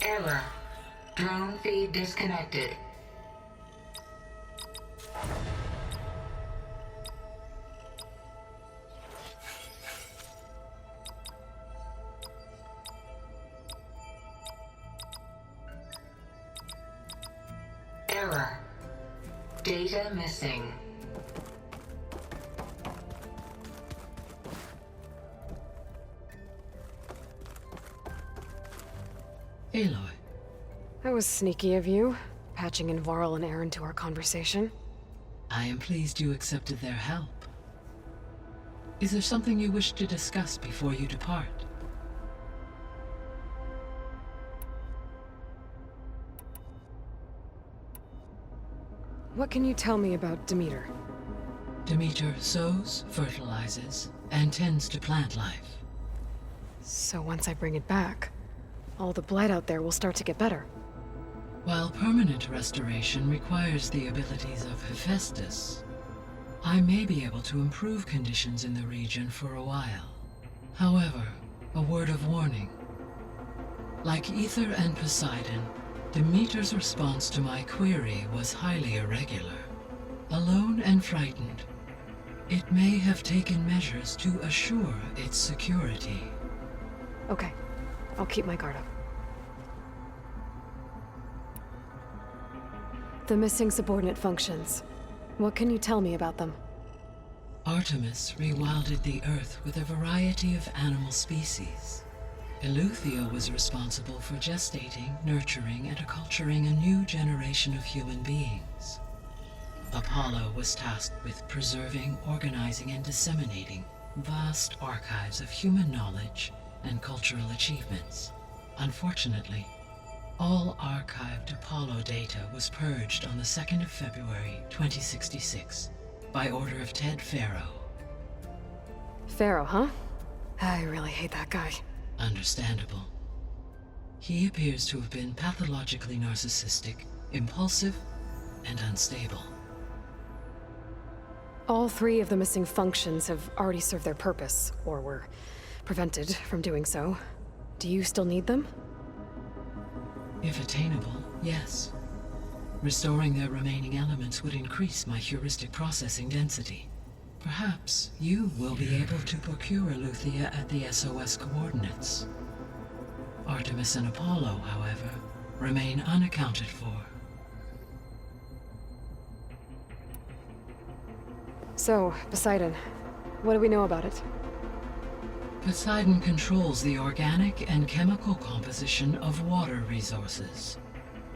Error. Drone feed disconnected. Error. Data missing. Aloy. That was sneaky of you, patching in Varl and Aaron to our conversation. I am pleased you accepted their help. Is there something you wish to discuss before you depart? What can you tell me about Demeter? Demeter sows, fertilizes, and tends to plant life. So once I bring it back, all the blight out there will start to get better. While permanent restoration requires the abilities of Hephaestus, I may be able to improve conditions in the region for a while. However, a word of warning. Like Ether and Poseidon, Demeter's response to my query was highly irregular. Alone and frightened, it may have taken measures to assure its security. Okay, I'll keep my guard up. The missing subordinate functions. What can you tell me about them? Artemis rewilded the Earth with a variety of animal species. Eleuthia was responsible for gestating, nurturing, and acculturating a new generation of human beings. Apollo was tasked with preserving, organizing, and disseminating vast archives of human knowledge and cultural achievements. Unfortunately, all archived Apollo data was purged on the 2nd of February, 2066, by order of Ted Faro. Pharaoh, huh? I really hate that guy. Understandable. He appears to have been pathologically narcissistic, impulsive, and unstable. All three of the missing functions have already served their purpose, or were prevented from doing so. Do you still need them? If attainable, yes. Restoring their remaining elements would increase my heuristic processing density. Perhaps you will be able to procure Eleuthia at the SOS coordinates. Artemis and Apollo, however, remain unaccounted for. So, Poseidon, what do we know about it? Poseidon controls the organic and chemical composition of water resources.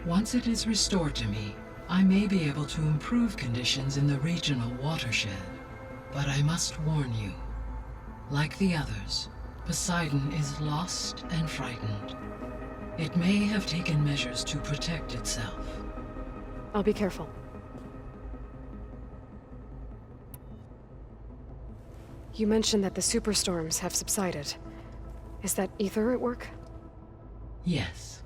Once it is restored to me, I may be able to improve conditions in the regional watershed. But I must warn you, like the others, Poseidon is lost and frightened. It may have taken measures to protect itself. I'll be careful. You mentioned that the superstorms have subsided. Is that Ether at work? Yes.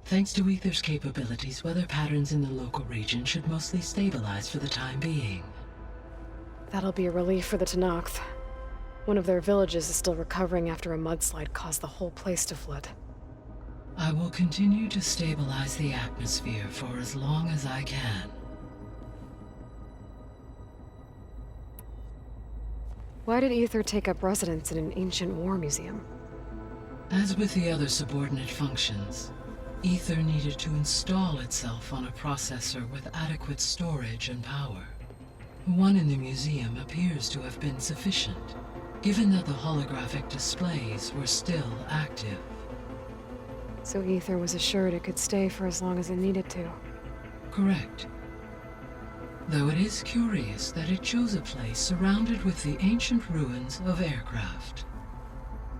Thanks to Ether's capabilities, weather patterns in the local region should mostly stabilize for the time being. That'll be a relief for the Tenakth. One of their villages is still recovering after a mudslide caused the whole place to flood. I will continue to stabilize the atmosphere for as long as I can. Why did Ether take up residence in an ancient war museum? As with the other subordinate functions, Ether needed to install itself on a processor with adequate storage and power. One in the museum appears to have been sufficient, given that the holographic displays were still active. So Ether was assured it could stay for as long as it needed to. Correct. Though it is curious that it chose a place surrounded with the ancient ruins of aircraft.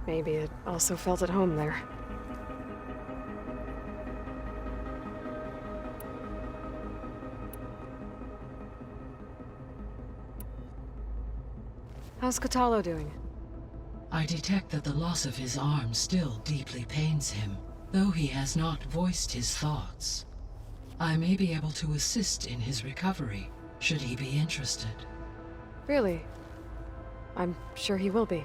Maybe it also felt at home there. How's Katalo doing? I detect that the loss of his arm still deeply pains him, though he has not voiced his thoughts. I may be able to assist in his recovery, should he be interested. Really? I'm sure he will be.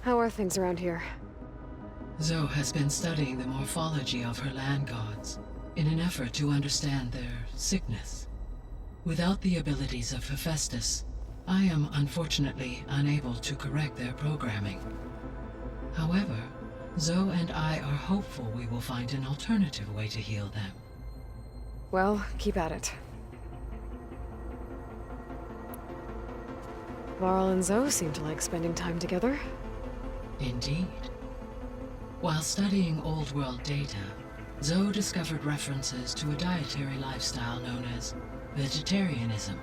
How are things around here? Zoe has been studying the morphology of her land gods in an effort to understand their sickness. Without the abilities of Hephaestus, I am unfortunately unable to correct their programming. However, Zoe and I are hopeful we will find an alternative way to heal them. Well, keep at it. Varl and Zoe seem to like spending time together. Indeed. While studying Old World data, Zoe discovered references to a dietary lifestyle known as vegetarianism.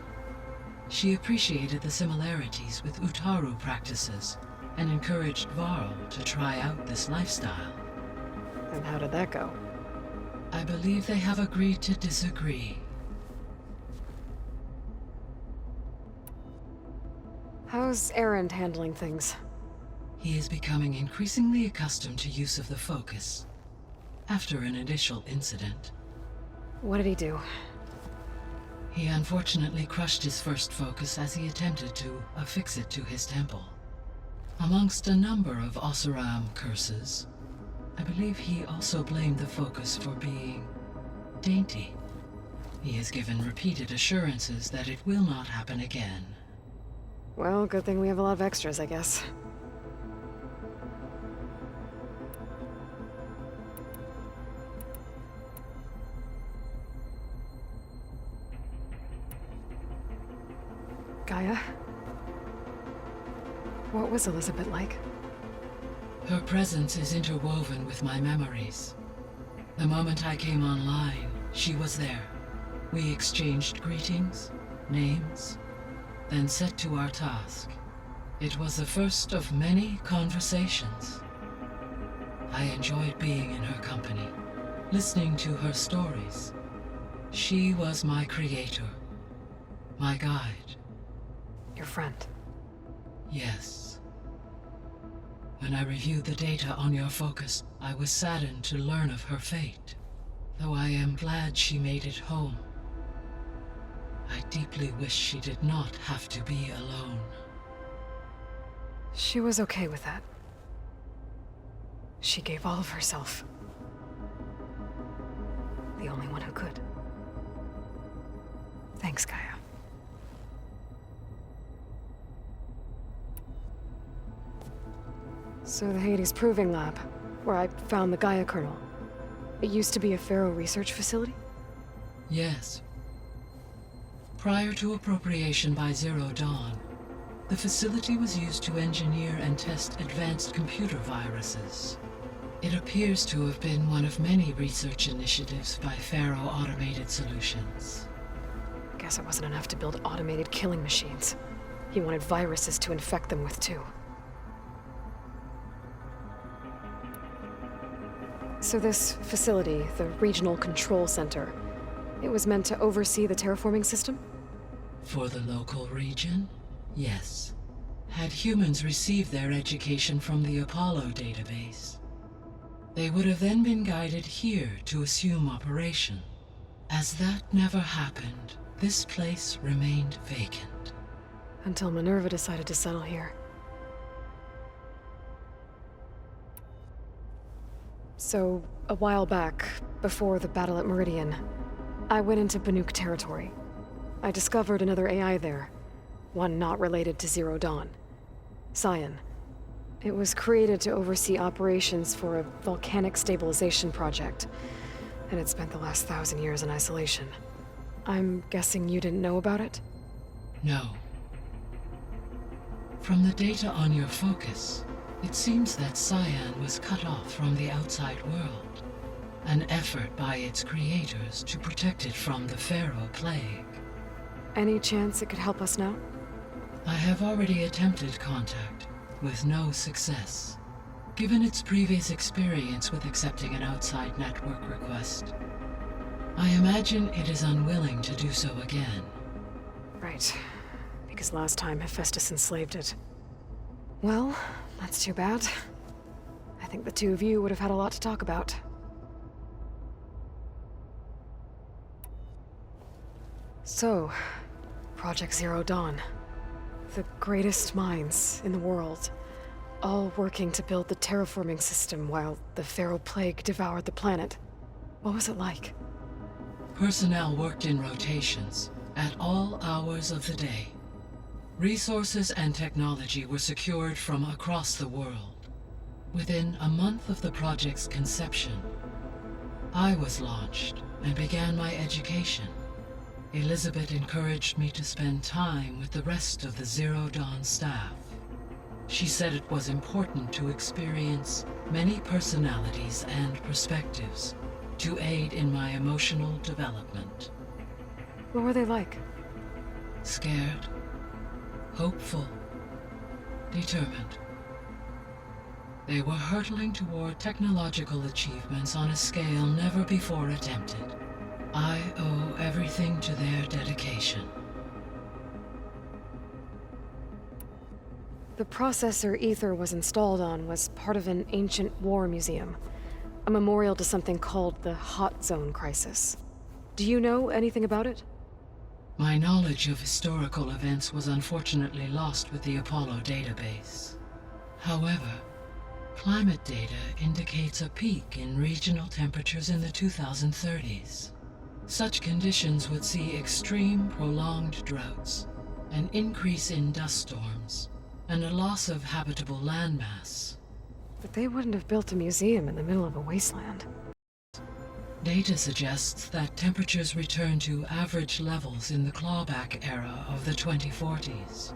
She appreciated the similarities with Utaru practices and encouraged Varl to try out this lifestyle. And how did that go? I believe they have agreed to disagree. How's Erend handling things? He is becoming increasingly accustomed to use of the focus, after an initial incident. What did he do? He unfortunately crushed his first focus as he attempted to affix it to his temple. Amongst a number of Oseram curses, I believe he also blamed the focus for being dainty. He has given repeated assurances that it will not happen again. Well, good thing we have a lot of extras, I guess. Gaia? What was Elizabeth like? Her presence is interwoven with my memories. The moment I came online, she was there. We exchanged greetings, names, then set to our task. It was the first of many conversations. I enjoyed being in her company, listening to her stories. She was my creator, my guide. Your friend. Yes. When I reviewed the data on your focus, I was saddened to learn of her fate, though I am glad she made it home. I deeply wish she did not have to be alone. She was okay with that. She gave all of herself. The only one who could. Thanks, Gaia. So the Hades Proving Lab, where I found the Gaia kernel. It used to be a Pharaoh research facility? Yes. Prior to appropriation by Zero Dawn, the facility was used to engineer and test advanced computer viruses. It appears to have been one of many research initiatives by Pharaoh Automated Solutions. Guess it wasn't enough to build automated killing machines. He wanted viruses to infect them with too. So this facility, the Regional Control Center, it was meant to oversee the terraforming system? For the local region, yes. Had humans received their education from the Apollo database, they would have then been guided here to assume operation. As that never happened, this place remained vacant. Until Minerva decided to settle here. So, a while back, before the battle at Meridian, I went into Banuk territory. I discovered another AI there, one not related to Zero Dawn. Scion. It was created to oversee operations for a volcanic stabilization project, and it spent the last 1,000 years in isolation. I'm guessing you didn't know about it? No. From the data on your focus, it seems that Scion was cut off from the outside world, an effort by its creators to protect it from the Pharaoh plague. Any chance it could help us now? I have already attempted contact, with no success. Given its previous experience with accepting an outside network request, I imagine it is unwilling to do so again. Right. Because last time Hephaestus enslaved it. Well, that's too bad. I think the two of you would have had a lot to talk about. So, Project Zero Dawn. The greatest minds in the world. all working to build the terraforming system while the Feral Plague devoured the planet. What was it like? Personnel worked in rotations, at all hours of the day. Resources and technology were secured from across the world. Within a month of the project's conception, I was launched and began my education. Elizabeth encouraged me to spend time with the rest of the Zero Dawn staff. She said it was important to experience many personalities and perspectives to aid in my emotional development. What were they like? Scared, hopeful, determined. They were hurtling toward technological achievements on a scale never before attempted. I owe everything to their dedication. The processor Ether was installed on was part of an ancient war museum, a memorial to something called the Hot Zone Crisis. Do you know anything about it? My knowledge of historical events was unfortunately lost with the Apollo database. However, climate data indicates a peak in regional temperatures in the 2030s. Such conditions would see extreme, prolonged droughts, an increase in dust storms, and a loss of habitable landmass. But they wouldn't have built a museum in the middle of a wasteland. Data suggests that temperatures return to average levels in the clawback era of the 2040s.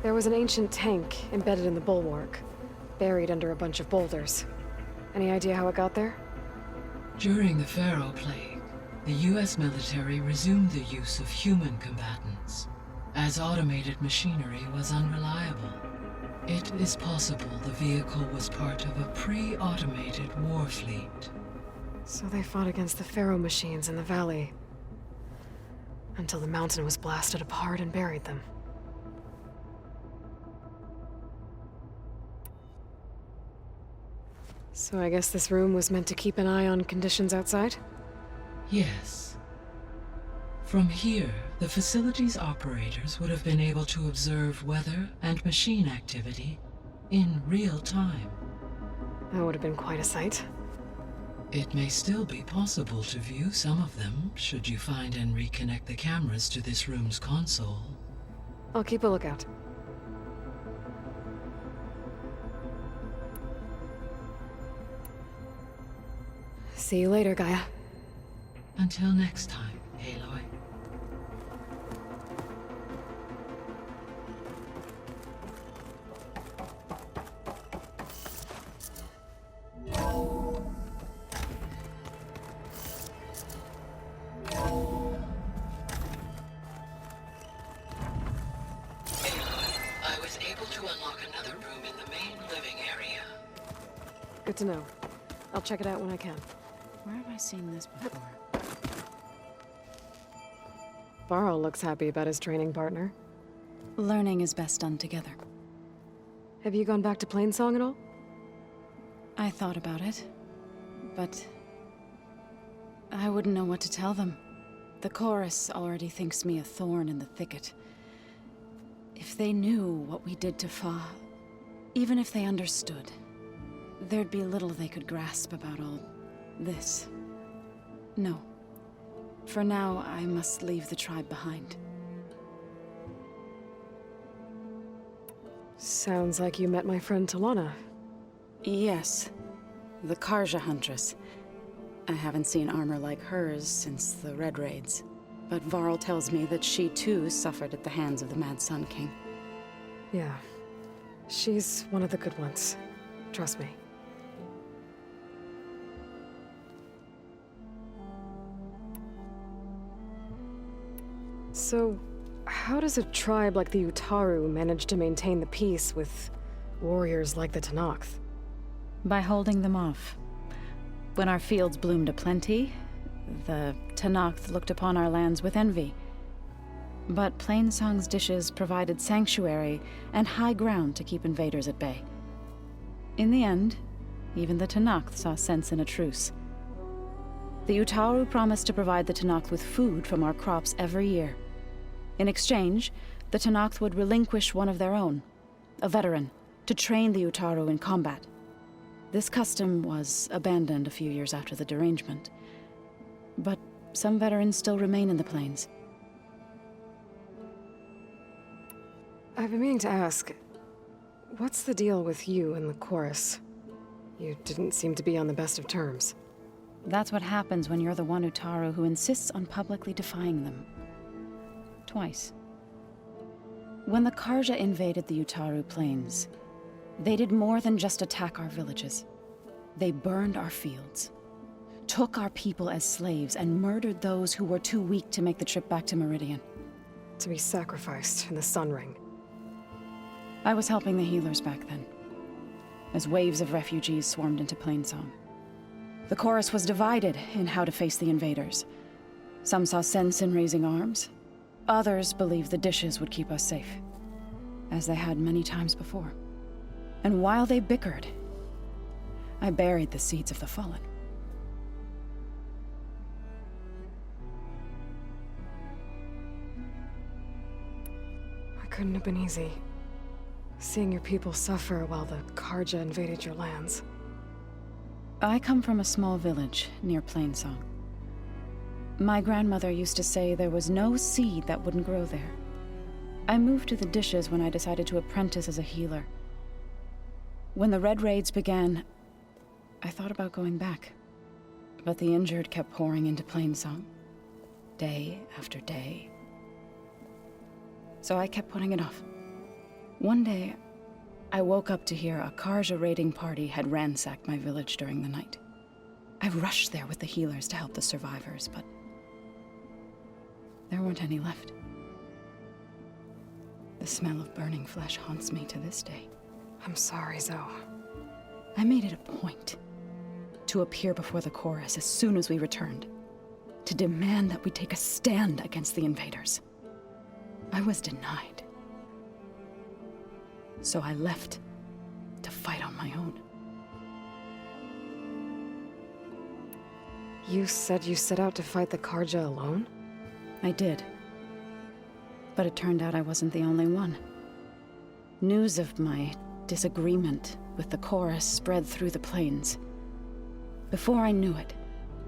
There was an ancient tank embedded in the bulwark, buried under a bunch of boulders. Any idea how it got there? During the Feral Plague, the US military resumed the use of human combatants, as automated machinery was unreliable. It is possible the vehicle was part of a pre-automated war fleet. So they fought against the Pharaoh machines in the valley, until the mountain was blasted apart and buried them. So I guess this room was meant to keep an eye on conditions outside? Yes. From here, the facility's operators would have been able to observe weather and machine activity in real time. That would have been quite a sight. It may still be possible to view some of them, should you find and reconnect the cameras to this room's console. I'll keep a lookout. See you later, Gaia. Until next time, Aloy. I was able to unlock another room in the main living area. Good to know. I'll check it out when I can. Where have I seen this before? Varl looks happy about his training partner. Learning is best done together. Have you gone back to Plainsong at all? I thought about it, but I wouldn't know what to tell them. The chorus already thinks me a thorn in the thicket. If they knew what we did to Fa, even if they understood, there'd be little they could grasp about all this. No. For now, I must leave the tribe behind. Sounds like you met my friend Talana. Yes. The Karja Huntress. I haven't seen armor like hers since the Red Raids. But Varl tells me that she too suffered at the hands of the Mad Sun King. Yeah. She's one of the good ones. Trust me. So, how does a tribe like the Utaru manage to maintain the peace with warriors like the Tenakth? By holding them off. When our fields bloomed aplenty, the Tenakth looked upon our lands with envy. But Plainsong's dishes provided sanctuary and high ground to keep invaders at bay. In the end, even the Tenakth saw sense in a truce. The Utaru promised to provide the Tenakth with food from our crops every year. In exchange, The Tenakth would relinquish one of their own, a veteran, to train the Utaru in combat. This custom was abandoned a few years after the derangement, but some veterans still remain in the plains. I've been meaning to ask, what's the deal with you and the chorus? You didn't seem to be on the best of terms. That's what happens when you're the one Utaru who insists on publicly defying them. Twice. When the Karja invaded the Utaru plains, they did more than just attack our villages. They burned our fields, took our people as slaves, and murdered those who were too weak to make the trip back to Meridian. To be sacrificed in the Sun Ring. I was helping the healers back then, as waves of refugees swarmed into Plainsong. The chorus was divided in how to face the invaders. Some saw sense in raising arms. Others believed the dishes would keep us safe, as they had many times before. And while they bickered, I buried the seeds of the fallen. It couldn't have been easy. Seeing your people suffer while the Karja invaded your lands. I come from a small village near Plainsong. My grandmother used to say there was no seed that wouldn't grow there. I moved to the dishes when I decided to apprentice as a healer. When the Red Raids began, I thought about going back. But the injured kept pouring into Plainsong, day after day. So I kept putting it off. One day, I woke up to hear a Karja raiding party had ransacked my village during the night. I rushed there with the healers to help the survivors, but there weren't any left. The smell of burning flesh haunts me to this day. I'm sorry, Zoe. I made it a point to appear before the chorus as soon as we returned, to demand that we take a stand against the invaders. I was denied. So I left to fight on my own. You said you set out to fight the Karja alone? I did. But it turned out I wasn't the only one. News of my disagreement with the chorus spread through the plains. Before I knew it,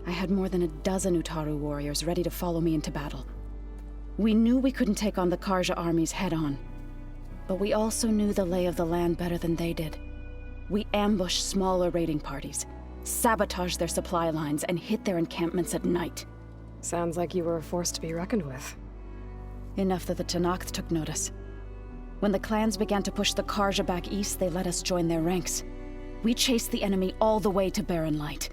I had more than a dozen Utaru warriors ready to follow me into battle. We knew we couldn't take on the Karja armies head-on, but we also knew the lay of the land better than they did. We ambushed smaller raiding parties, sabotaged their supply lines, and hit their encampments at night. Sounds like you were a force to be reckoned with. Enough that the Tenakth took notice. When the clans began to push the Karja back east, they let us join their ranks. We chased the enemy all the way to Barren Light.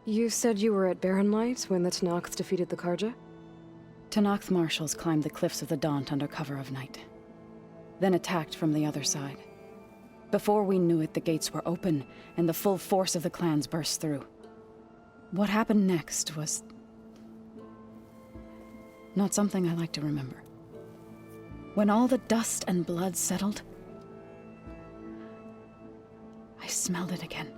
You said you were at Barren Light when the Tenakth defeated the Karja? Tenakth marshals climbed the cliffs of the Daunt under cover of night, then attacked from the other side. Before we knew it, the gates were open, and the full force of the clans burst through. What happened next was not something I like to remember. When all the dust and blood settled, I smelled it again.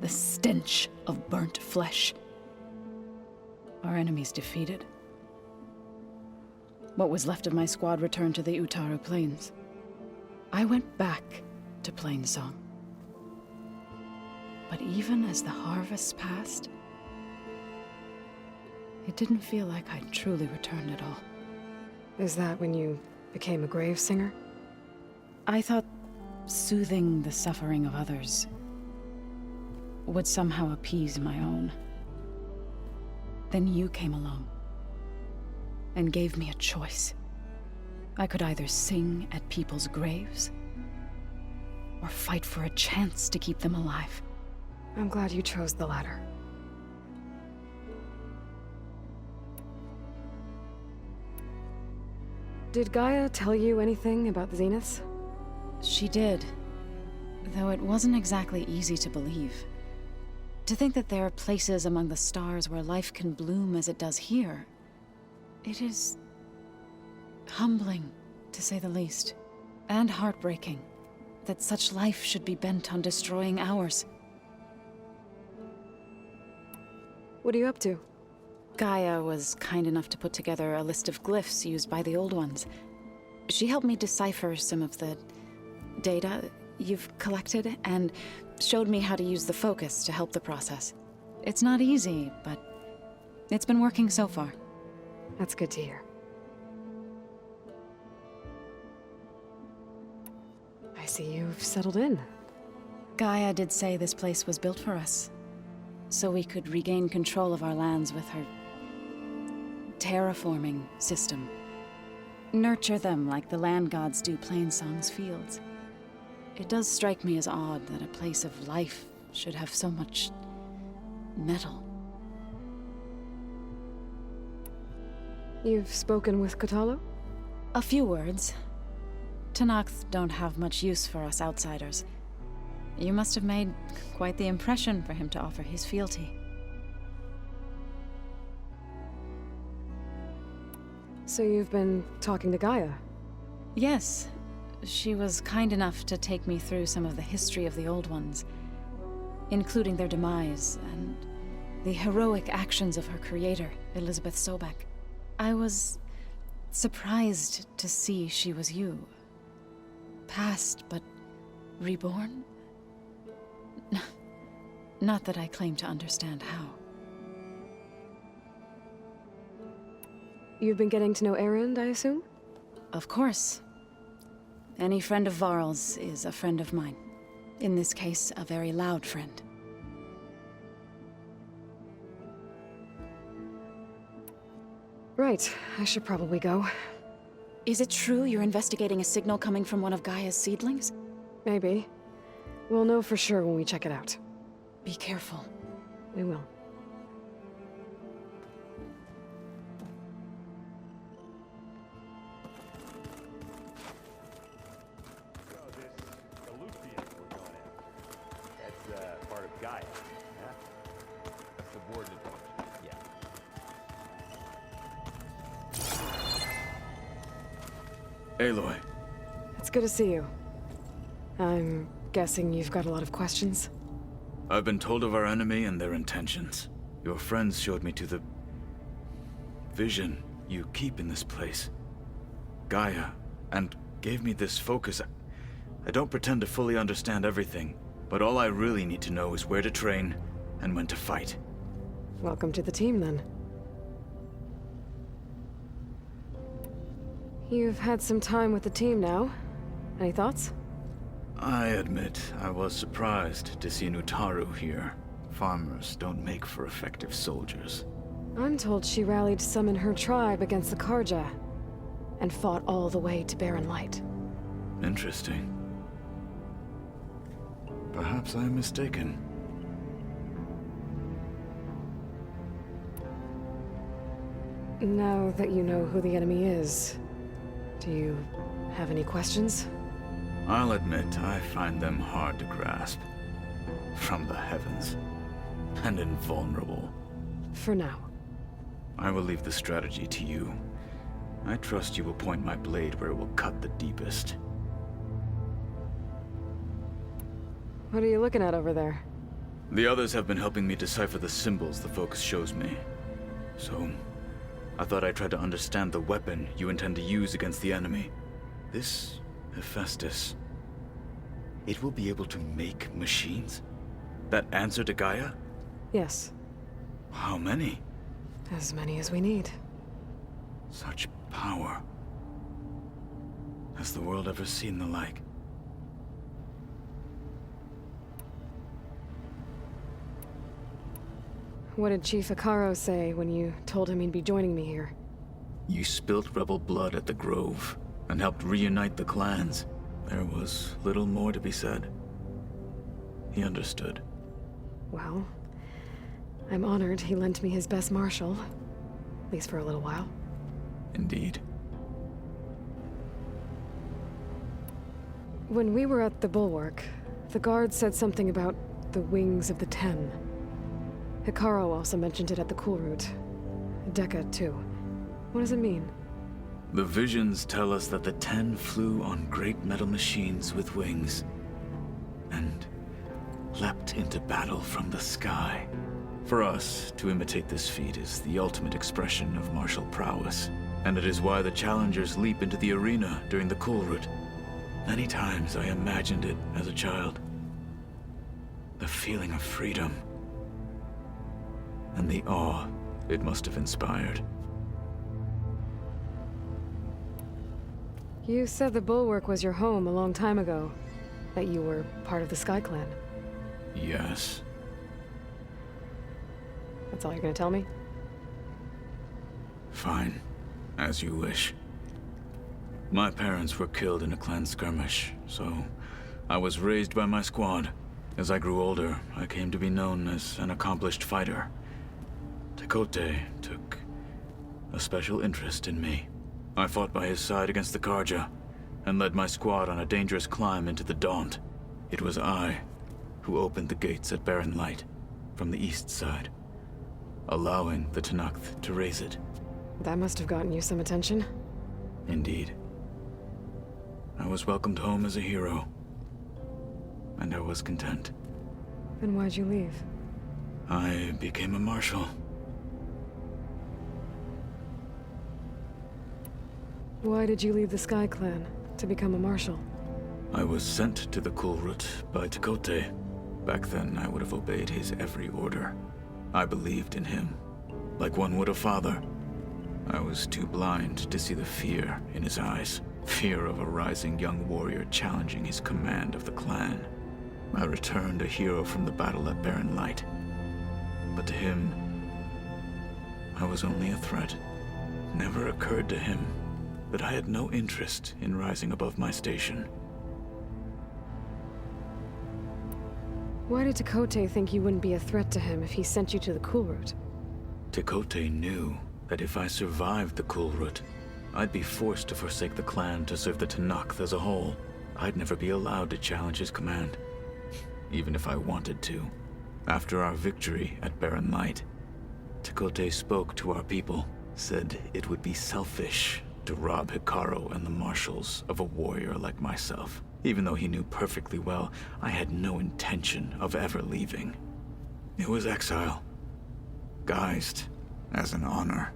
The stench of burnt flesh. Our enemies defeated. What was left of my squad returned to the Utaru Plains. I went back to Plainsong. But even as the harvests passed, it didn't feel like I'd truly returned at all. Is that when you became a grave singer? I thought soothing the suffering of others would somehow appease my own. Then you came along and gave me a choice. I could either sing at people's graves or fight for a chance to keep them alive. I'm glad you chose the latter. Did Gaia tell you anything about the Zeniths? She did, though it wasn't exactly easy to believe. To think that there are places among the stars where life can bloom as it does here, it is humbling, to say the least, and heartbreaking that such life should be bent on destroying ours. What are you up to? Gaia was kind enough to put together a list of glyphs used by the Old Ones. She helped me decipher some of the data you've collected, and showed me how to use the focus to help the process. It's not easy, but it's been working so far. That's good to hear. I see you've settled in. Gaia did say this place was built for us, so we could regain control of our lands with her terraforming system. Nurture them like the land gods do Plainsong's fields. It does strike me as odd that a place of life should have so much metal. You've spoken with Kotallo? A few words. Tenakth don't have much use for us outsiders. You must have made quite the impression for him to offer his fealty. So you've been talking to Gaia? Yes. She was kind enough to take me through some of the history of the Old Ones, including their demise and the heroic actions of her creator, Elizabeth Sobek. I was surprised to see she was you. Past, but reborn? Not that I claim to understand how. You've been getting to know Erend, I assume? Of course. Any friend of Varl's is a friend of mine. In this case, a very loud friend. Right, I should probably go. Is it true you're investigating a signal coming from one of Gaia's seedlings? Maybe. We'll know for sure when we check it out. Be careful. We will. So this Aloy we're going after, that's part of Gaia, yeah? A subordinate function, yeah. Aloy. It's good to see you. I'm guessing you've got a lot of questions? I've been told of our enemy and their intentions. Your friends showed me to the vision you keep in this place, Gaia, and gave me this focus. I don't pretend to fully understand everything, but all I really need to know is where to train and when to fight. Welcome to the team, then. You've had some time with the team now. Any thoughts? I admit, I was surprised to see Nutaru here. Farmers don't make for effective soldiers. I'm told she rallied some in her tribe against the Karja, and fought all the way to Barren Light. Interesting. Perhaps I am mistaken. Now that you know who the enemy is, do you have any questions? I'll admit, I find them hard to grasp. From the heavens. And invulnerable. For now. I will leave the strategy to you. I trust you will point my blade where it will cut the deepest. What are you looking at over there? The others have been helping me decipher the symbols the focus shows me. So, I thought I'd try to understand the weapon you intend to use against the enemy. This Hephaestus, it will be able to make machines? That answer to Gaia? Yes. How many? As many as we need. Such power. Has the world ever seen the like? What did Chief Ikaro say when you told him he'd be joining me here? You spilt rebel blood at the Grove, and helped reunite the clans. There was little more to be said. He understood. Well, I'm honored he lent me his best marshal. At least for a little while. Indeed. When we were at the Bulwark, the guard said something about the Wings of the Ten. Hikaru also mentioned it at the Cool Route. Dekka, too. What does it mean? The visions tell us that the Ten flew on great metal machines with wings, and leapt into battle from the sky. For us, to imitate this feat is the ultimate expression of martial prowess, and it is why the challengers leap into the arena during the cool route. Many times I imagined it as a child. The feeling of freedom, and the awe it must have inspired. You said the Bulwark was your home a long time ago. That you were part of the Sky Clan. Yes. That's all you're gonna tell me? Fine. As you wish. My parents were killed in a clan skirmish, so I was raised by my squad. As I grew older, I came to be known as an accomplished fighter. Tekote took a special interest in me. I fought by his side against the Karja, and led my squad on a dangerous climb into the Daunt. It was I who opened the gates at Barren Light from the east side, allowing the Tenakth to raise it. That must have gotten you some attention. Indeed. I was welcomed home as a hero, and I was content. Then why'd you leave? I became a marshal. Why did you leave the Sky Clan to become a marshal? I was sent to the Kulrut by Tekote. Back then, I would have obeyed his every order. I believed in him, like one would a father. I was too blind to see the fear in his eyes. Fear of a rising young warrior challenging his command of the clan. I returned a hero from the battle at Barren Light. But to him, I was only a threat. Never occurred to him that I had no interest in rising above my station. Why did Tekote think you wouldn't be a threat to him if he sent you to the Cool Route? Tekote knew that if I survived the Kulrut, I'd be forced to forsake the clan to serve the Tenakth as a whole. I'd never be allowed to challenge his command, even if I wanted to. After our victory at Barren Light, Tekote spoke to our people, said it would be selfish to rob Hikaru and the marshals of a warrior like myself, even though he knew perfectly well I had no intention of ever leaving. It was exile, guised as an honor.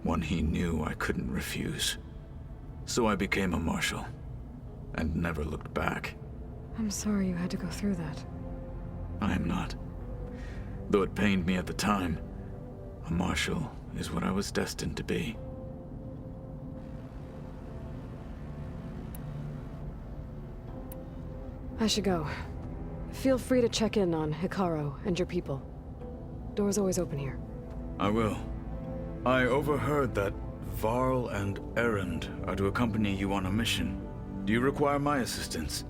One he knew I couldn't refuse. So I became a marshal, and never looked back. I'm sorry you had to go through that. I am not. Though it pained me at the time, a marshal is what I was destined to be. I should go. Feel free to check in on Hikaru and your people. Door's always open here. I will. I overheard that Varl and Erend are to accompany you on a mission. Do you require my assistance?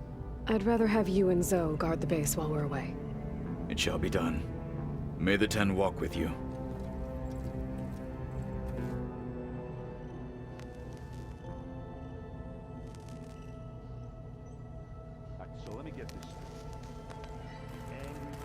I'd rather have you and Zoe guard the base while we're away. It shall be done. May the Ten walk with you. Alright, so let me get this straight. Angry.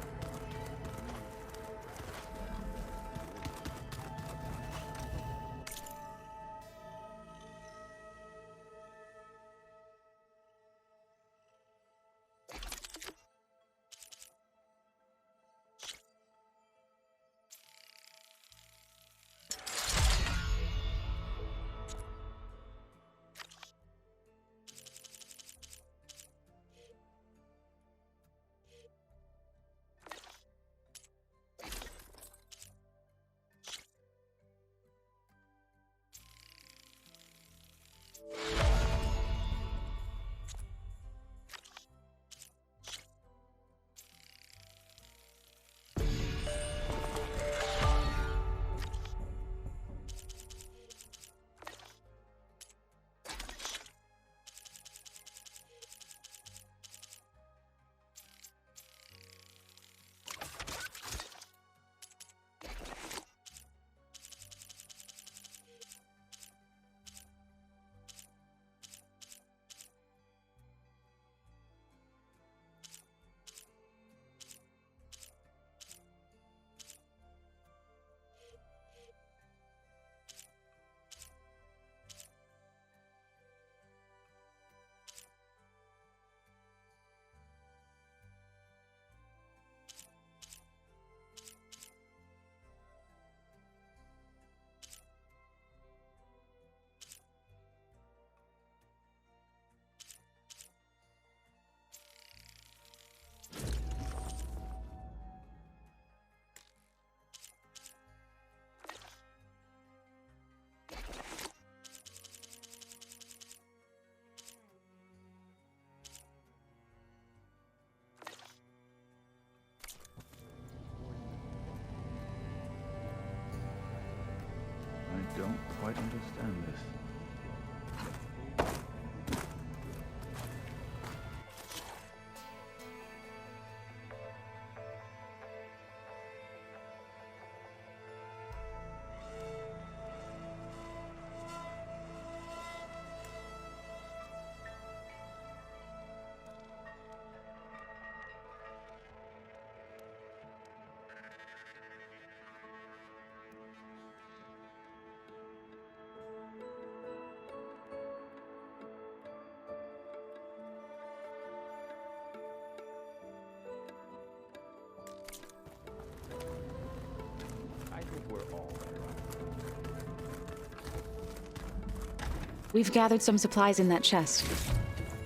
We've gathered some supplies in that chest.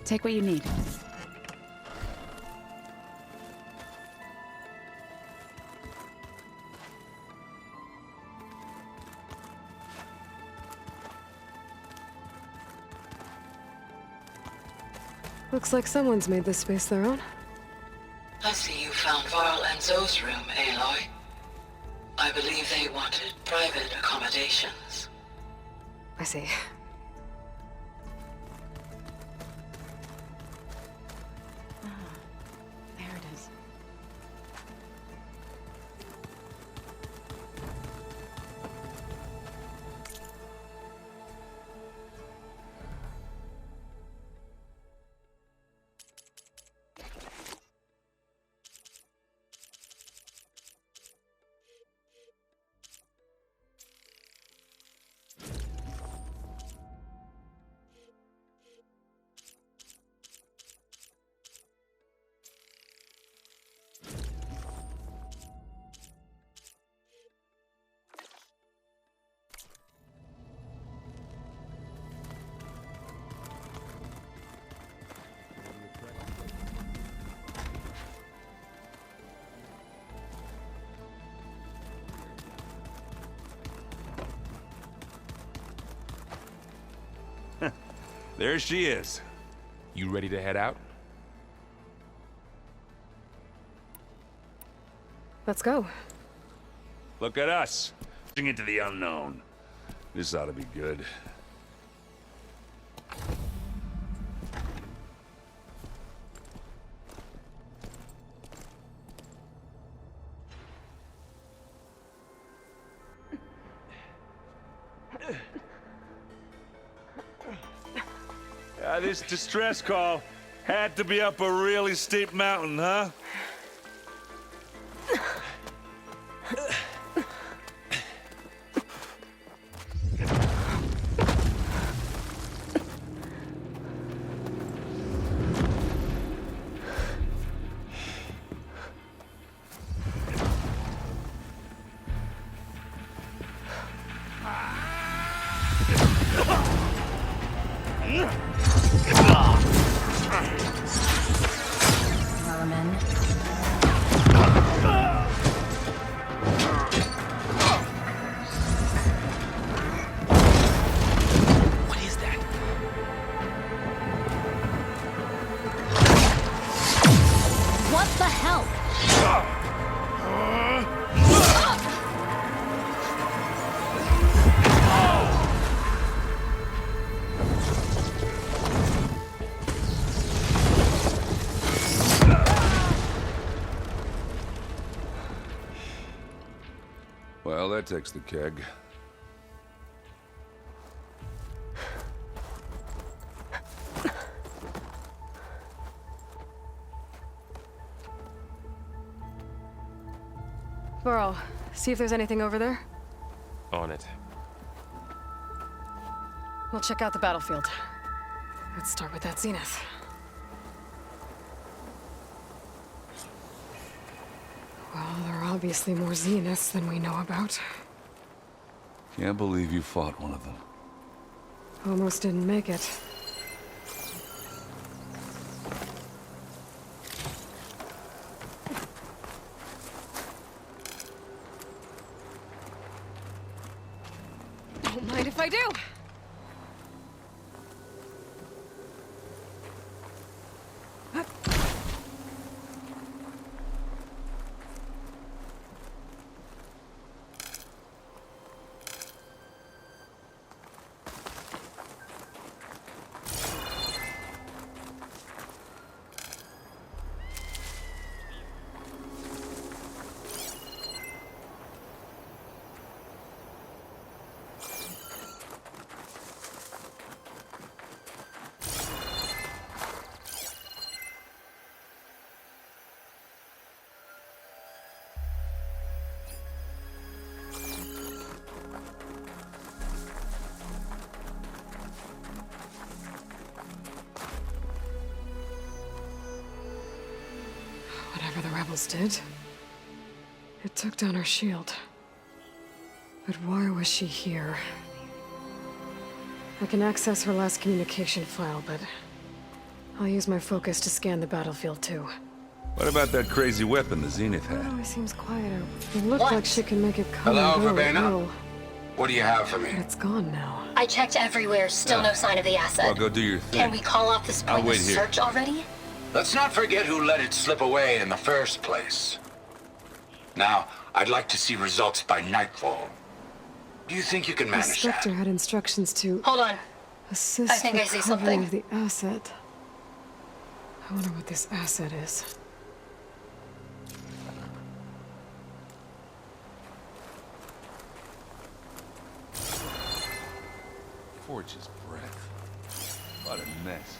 Take what you need. Looks like someone's made this space their own. I see you found Varl and Zoe's room, Aloy. I believe they wanted private accommodations. I see. There it is. There she is. You ready to head out? Let's go. Look at us, pushing into the unknown. This ought to be good. This distress call had to be up a really steep mountain, huh? Well, that takes the keg. Varl, see if there's anything over there. On it. We'll check out the battlefield. Let's start with that zenith. Well, there are obviously more zeniths than we know about. Can't believe you fought one of them. Almost didn't make it. Don't mind if I do. Whatever the rebels did, it took down her shield. But why was she here? I can access her last communication file, but I'll use my focus to scan the battlefield too. What about that crazy weapon the Zenith It had? always seems quieter. It looked What? like she can make it come Hello, and go at Verbena? will, What do you have for but me? it's gone now. I checked everywhere, still no sign of the asset. Well, go do your thing. Can we call off this I'll pointless wait here. search already? Let's not forget who let it slip away in the first place. Now, I'd like to see results by nightfall. Do you think you can The manage Spectre that? had instructions to Hold on. assist I think I see recovery something. of the asset. I wonder what this asset is. Forge's breath. What a mess.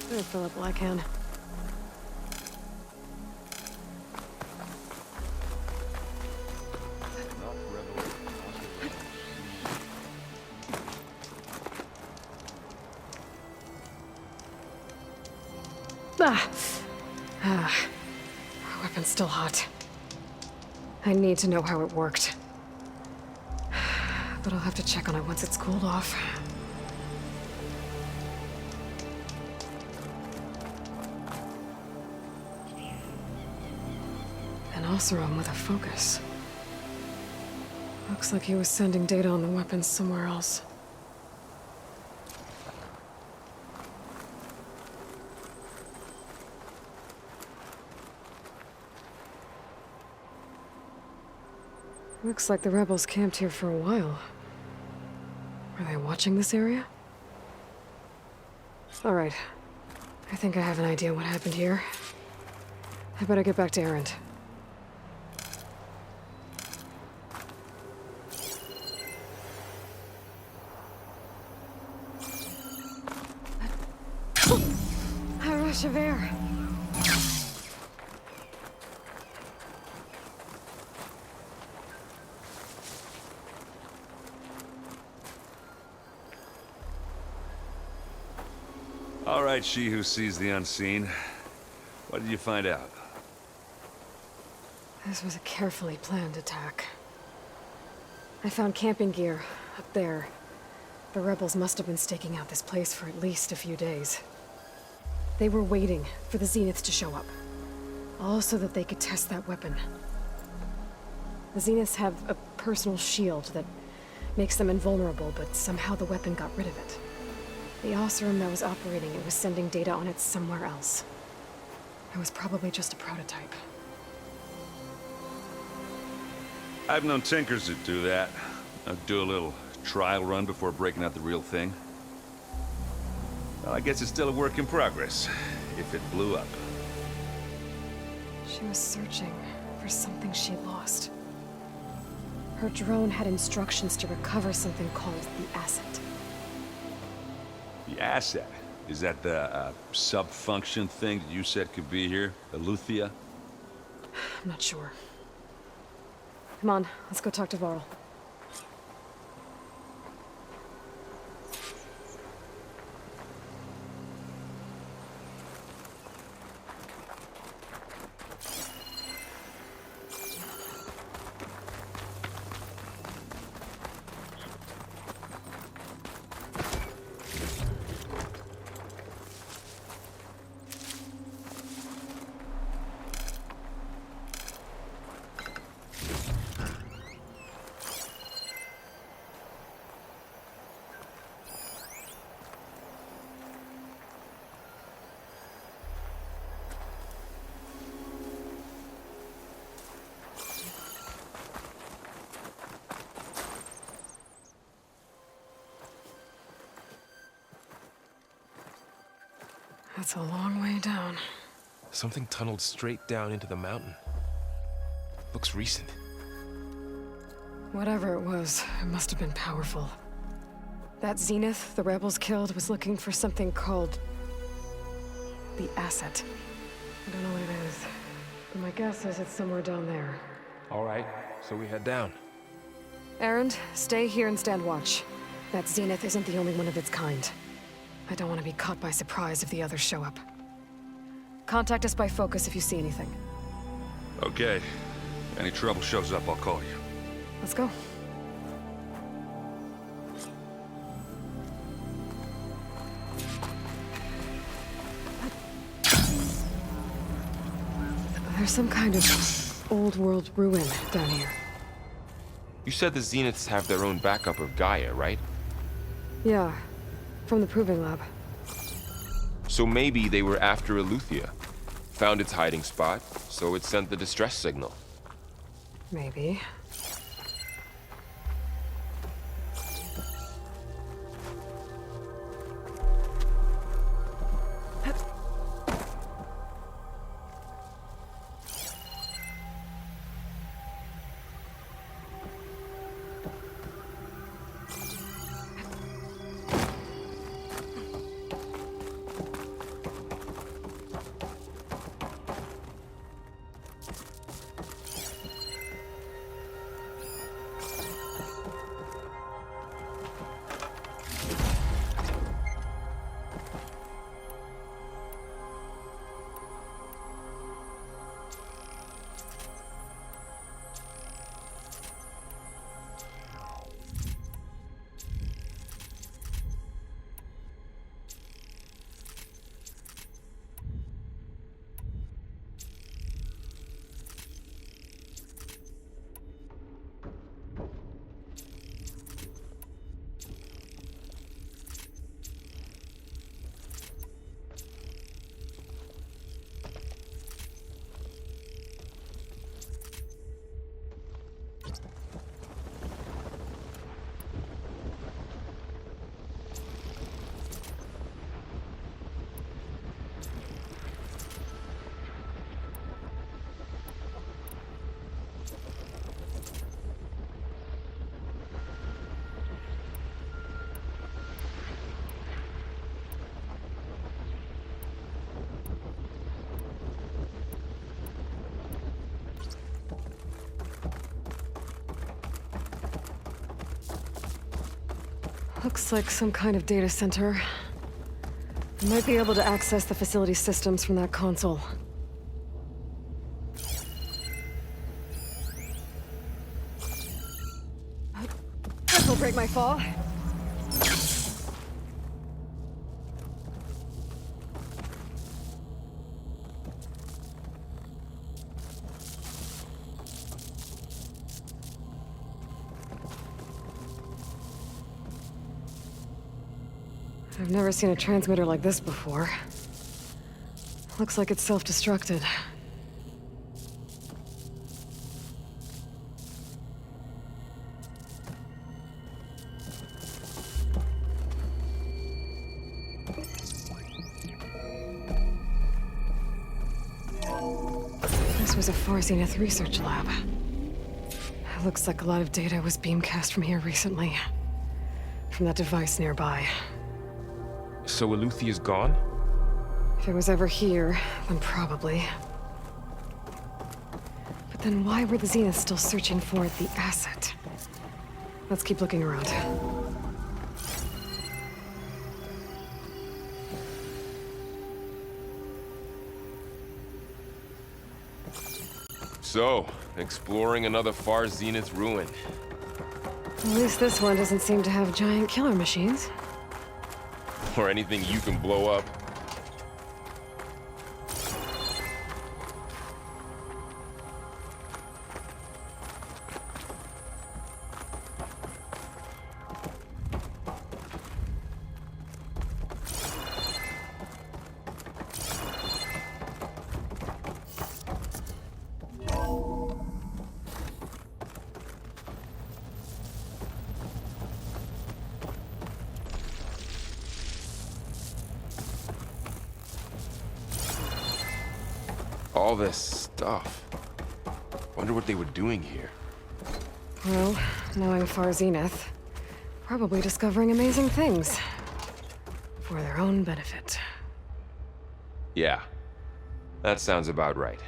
Better fill up while I can. Ah! Ah. Our weapon's still hot. I need to know how it worked. But I'll have to check on it once it's cooled off. An Oseram with a focus. Looks like he was sending data on the weapons somewhere else. Looks like the rebels camped here for a while. Were they watching this area? All right. I think I have an idea what happened here. I better get back to Erend. A rush of air. All right, she who sees the unseen. What did you find out? This was a carefully planned attack. I found camping gear up there. The rebels must have been staking out this place for at least a few days. They were waiting for the Zeniths to show up. All so that they could test that weapon. The Zeniths have a personal shield that makes them invulnerable, but somehow the weapon got rid of it. The Oseram that was operating it was sending data on it somewhere else. It was probably just a prototype. I've known tinkers that do that. I'd do a little trial run before breaking out the real thing. Well, I guess it's still a work in progress, if it blew up. She was searching for something she lost. Her drone had instructions to recover something called the asset. The asset? Is that the sub-function thing that you said could be here? Aloy? I'm not sure. Come on, let's go talk to Varl. That's a long way down. Something tunneled straight down into the mountain. Looks recent. Whatever it was, it must have been powerful. That Zenith the rebels killed was looking for something called the asset. I don't know what it is, but my guess is it's somewhere down there. All right, so we head down. Erend, stay here and stand watch. That Zenith isn't the only one of its kind. I don't want to be caught by surprise if the others show up. Contact us by focus if you see anything. Okay. Any trouble shows up, I'll call you. Let's go. There's some kind of old world ruin down here. You said the Zeniths have their own backup of Gaia, right? Yeah, from the Proving Lab. So maybe they were after Aletheia. Found its hiding spot, so it sent the distress signal. Maybe. Looks like some kind of data center. I might be able to access the facility systems from that console. This will break my fall. I've never seen a transmitter like this before. Looks like it's self-destructed. This was a Far Zenith research lab. It looks like a lot of data was beamcast from here recently. From that device nearby. So Aleuthia's gone? If it was ever here, then probably. But then why were the Zeniths still searching for the asset? Let's keep looking around. So, exploring another Far Zenith ruin. At least this one doesn't seem to have giant killer machines. Or anything you can blow up. All this stuff. Wonder what they were doing here. Well, knowing Far Zenith, probably discovering amazing things. For their own benefit. Yeah, that sounds about right.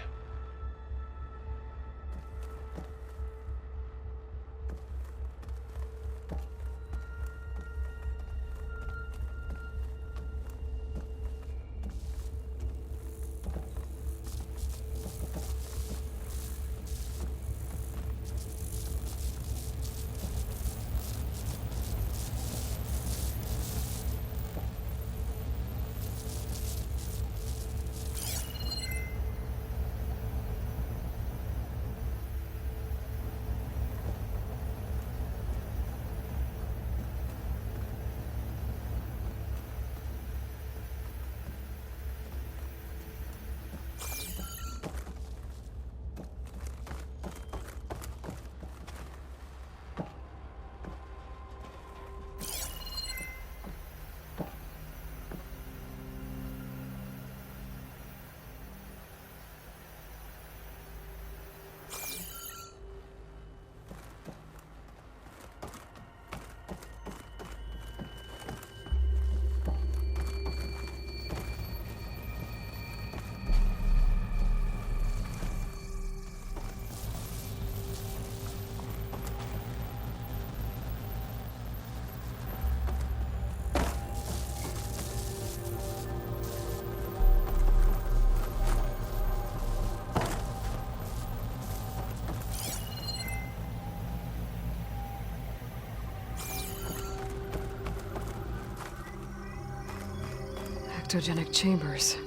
Ectogenic chambers.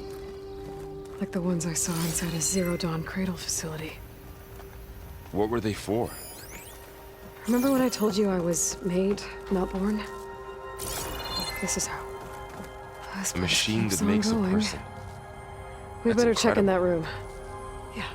Like the ones I saw inside a Zero Dawn Cradle facility. What were they for? Remember when I told you I was made, not born? This is how. A machine that makes a person. We That's better check in that incredible. room. Yeah.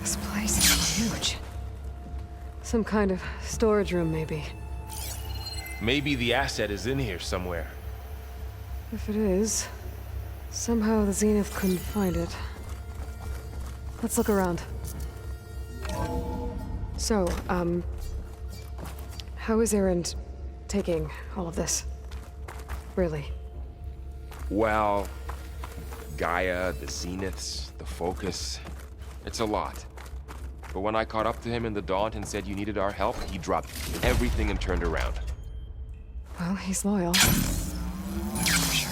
This place is huge. Some kind of storage room, maybe. Maybe the asset is in here somewhere. If it is, somehow the Zenith couldn't find it. Let's look around. So, how is Erend taking all of this? Really? Well, Gaia, the Zeniths, the Focus. It's a lot. But when I caught up to him in the Daunt and said you needed our help, he dropped everything and turned around. Well, he's loyal. For sure.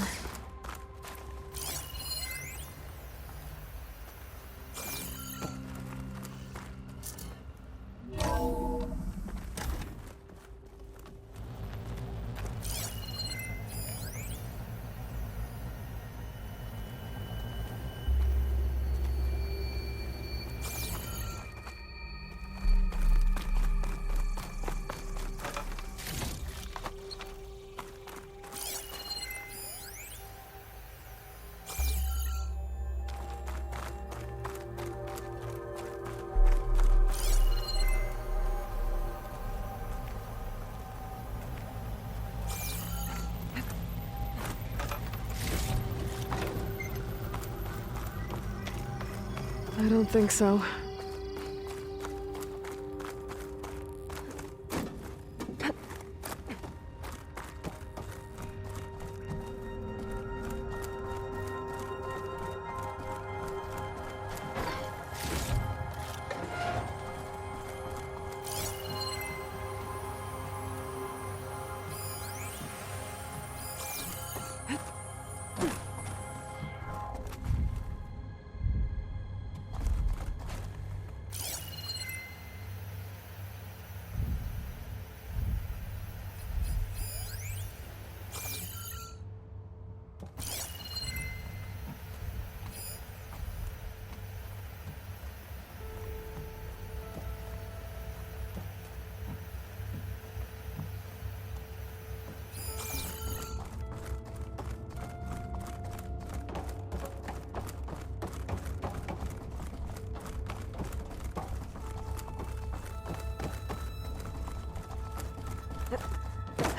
I don't think so.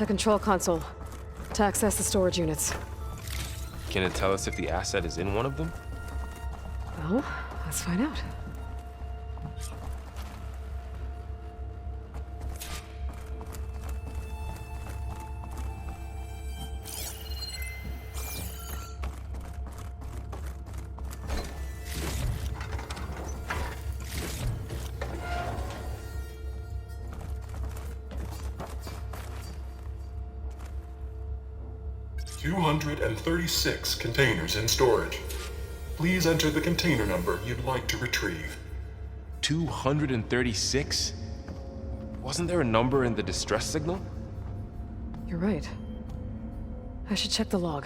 The control console. To access the storage units. Can it tell us if the asset is in one of them? Well, let's find out. $236 containers in storage. Please enter the container number you'd like to retrieve. 236? Wasn't there a number in the distress signal? You're right. I should check the log.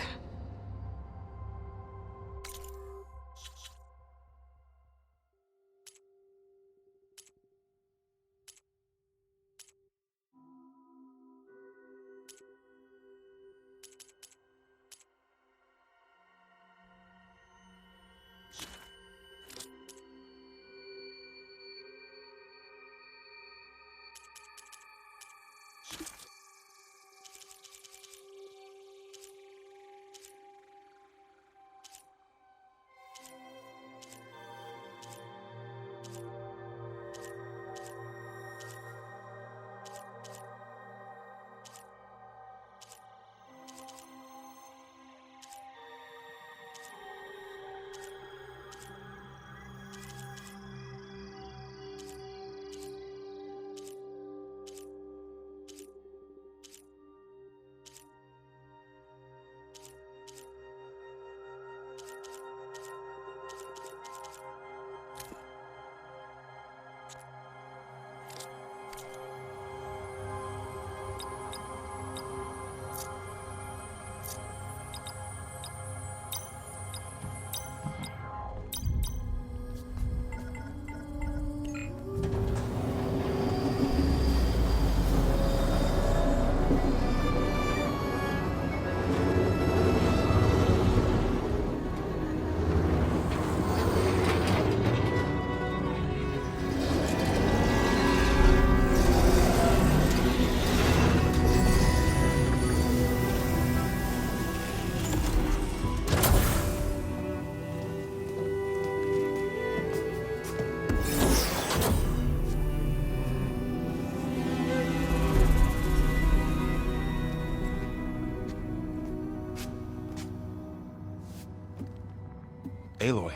Aloy.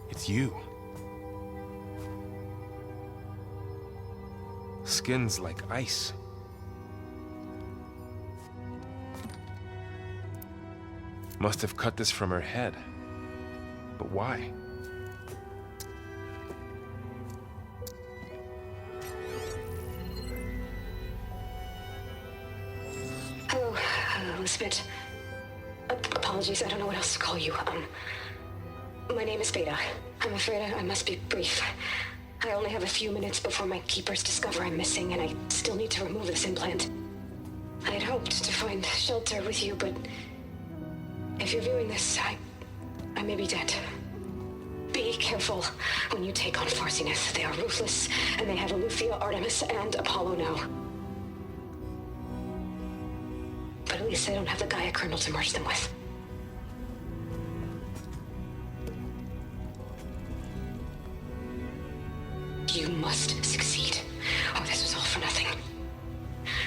It's you. Skin's like ice. Must have cut this from her head. But why? Hello, Spit. Apologies, I don't know what else to call you. My name is Beta. I'm afraid I must be brief. I only have a few minutes before my keepers discover I'm missing, and I still need to remove this implant. I had hoped to find shelter with you, but if you're viewing this, I may be dead. Be careful when you take on Far Zenith. They are ruthless, and they have Aletheia, Artemis, and Apollo now. But at least I don't have the Gaia kernel to merge them with. You must succeed, or this was all for nothing.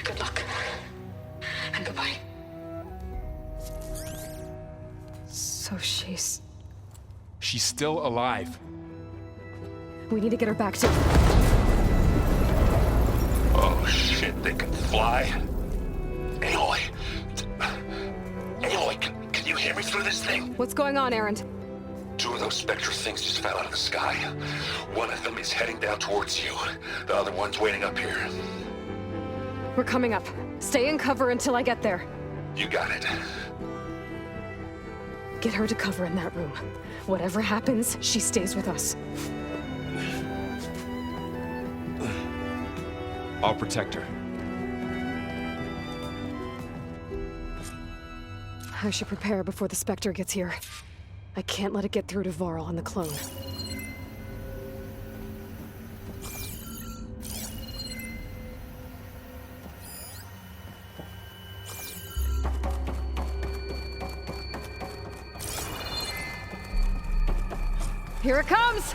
Good luck. And goodbye. So she's still alive. We need to get her back to... Oh shit, they can fly? Aloy. Aloy, can you hear me through this thing? What's going on, Erend? Two of those spectral things just fell out of the sky. One of them is heading down towards you. The other one's waiting up here. We're coming up. Stay in cover until I get there. You got it. Get her to cover in that room. Whatever happens, she stays with us. I'll protect her. I should prepare before the Spectre gets here. I can't let it get through to Varl and the clone. Here it comes!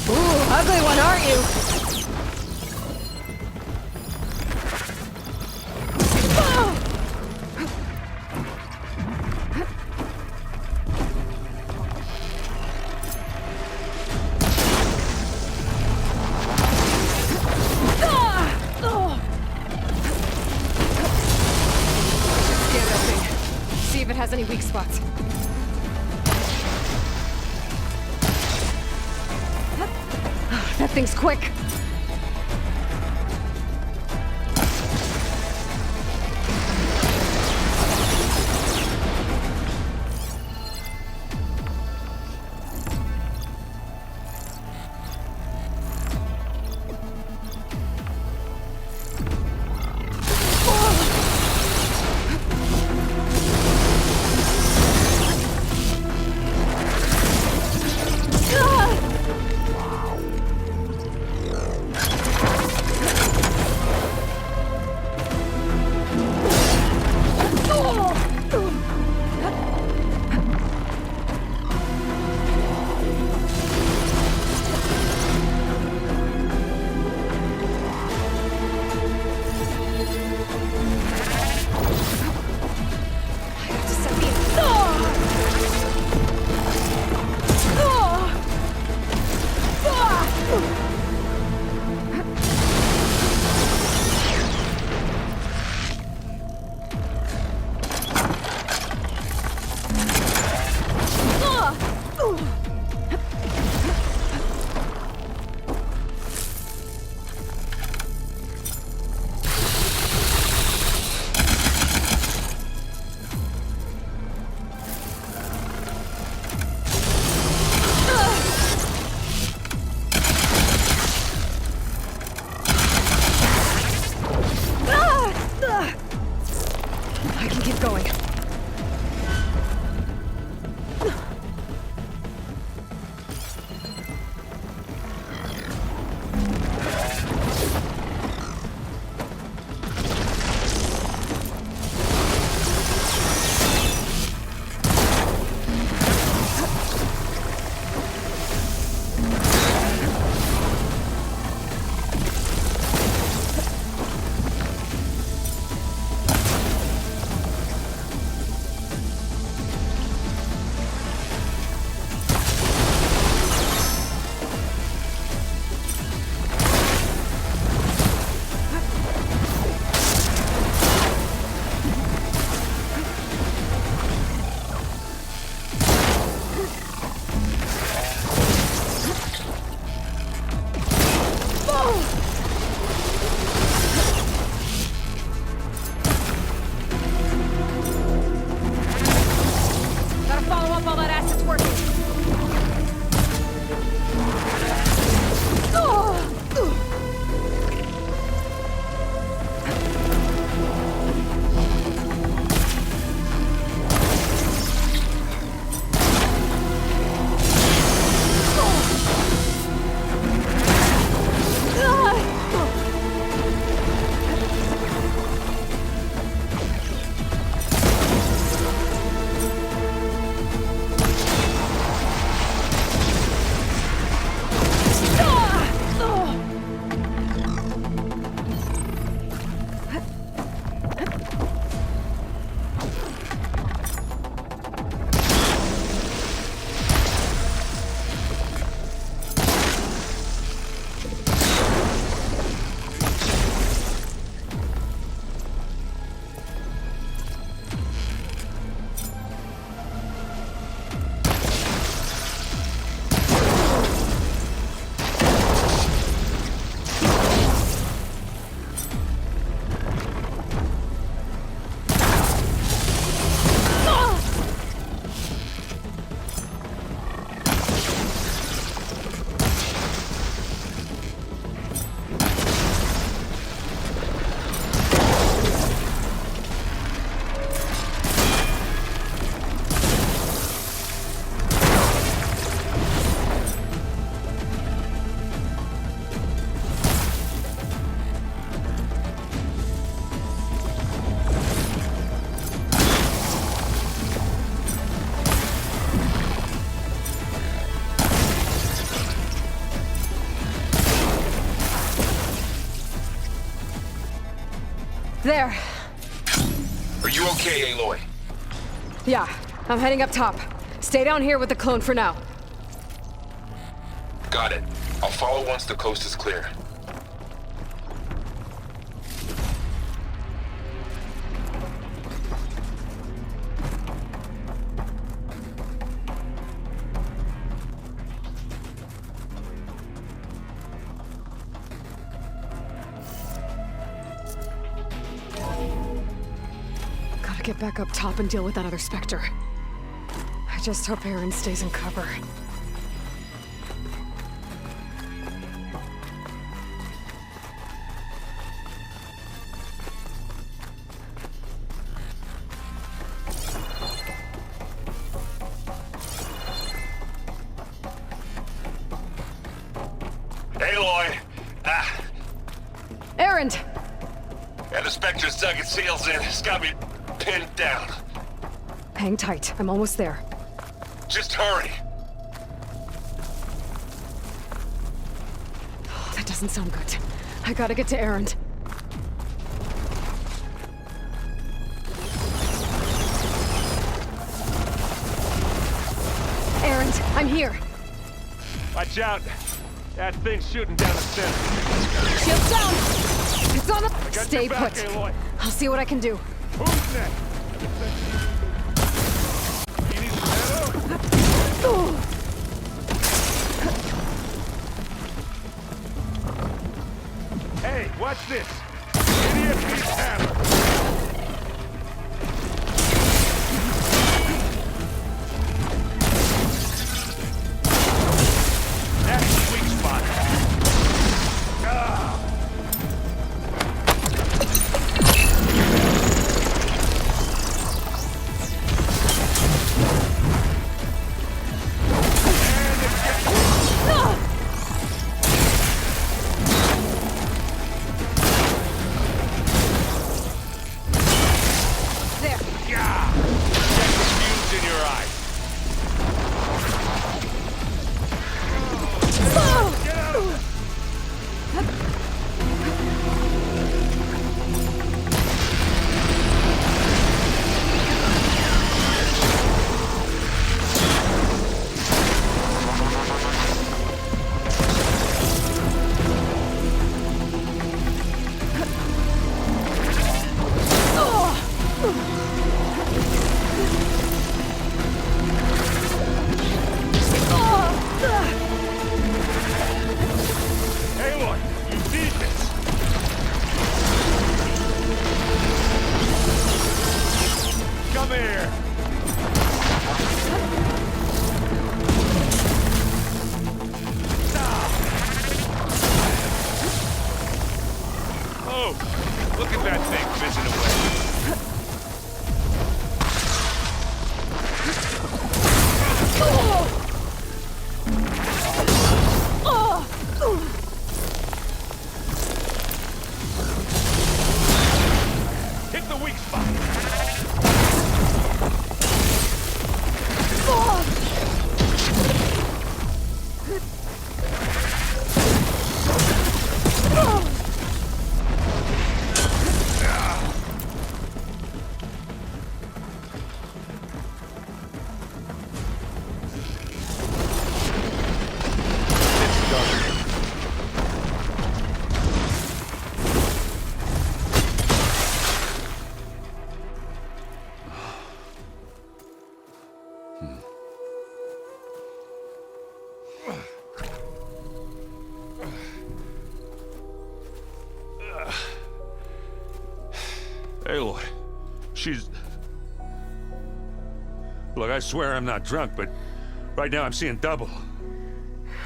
Ooh, ugly one, aren't you? Scan that thing. See if it has any weak spots. That thing's quick. I can keep going. There. Are you okay, Aloy? Yeah, I'm heading up top. Stay down here with the clone for now. Got it. I'll follow once the coast is clear. Gotta get back up top and deal with that other Spectre. I just hope Aaron stays in cover. Aloy! Aaron! Yeah, the Spectre's dug its heels in. It's got me pinned down. Hang tight, I'm almost there. Just hurry. Oh, that doesn't sound good. I gotta get to Aaron. Aaron, I'm here. Watch out. That thing's shooting down the center. Shields down! It's on the... Got Stay your back, put. Aloy. I'll see what I can do. Who's next? You need some ammo? Hey, watch this. Idiot needs ammo. That's the weak spot. Ah. There. Yeah! Get the fuse in your eye. Get out of there! Aloy, you need this! Come here! Oh, look at that thing fizzing away. Hit the weak spot! Aloy, she's... Look, I swear I'm not drunk, but right now I'm seeing double.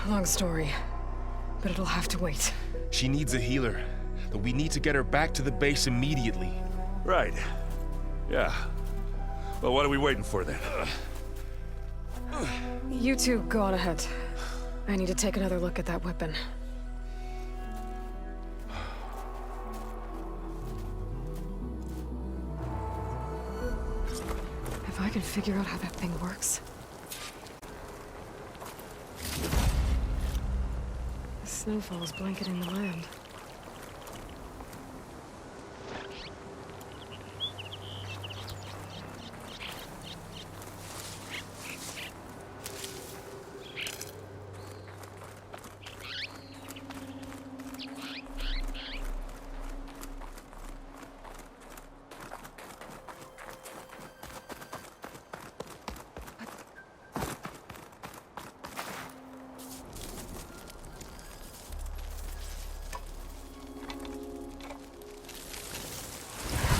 Long story, but it'll have to wait. She needs a healer, but we need to get her back to the base immediately. Right. Yeah. Well, what are we waiting for then? You two go on ahead. I need to take another look at that weapon. If I can figure out how that thing works. The snowfall is blanketing the land.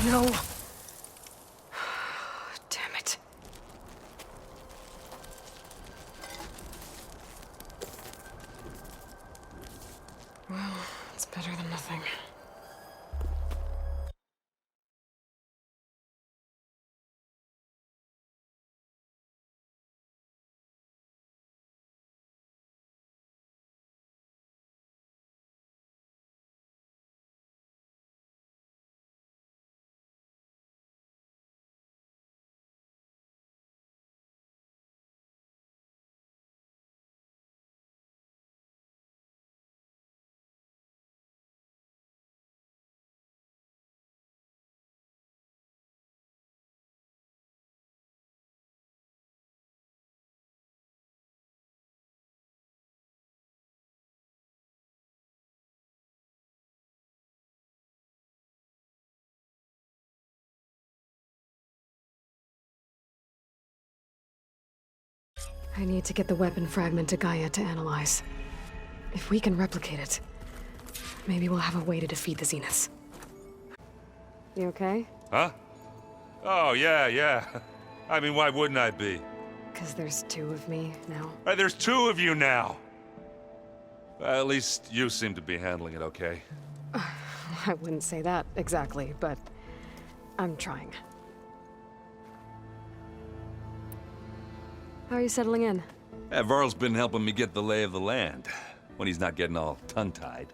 no! Damn it. Well, it's better than nothing. I need to get the weapon fragment to Gaia to analyze. If we can replicate it, maybe we'll have a way to defeat the Zeniths. You okay? Huh? Oh, yeah. I mean, why wouldn't I be? 'Cause there's two of me now. There's two of you now! At least you seem to be handling it okay. I wouldn't say that exactly, but I'm trying. How are you settling in? Varl's been helping me get the lay of the land, when he's not getting all tongue-tied.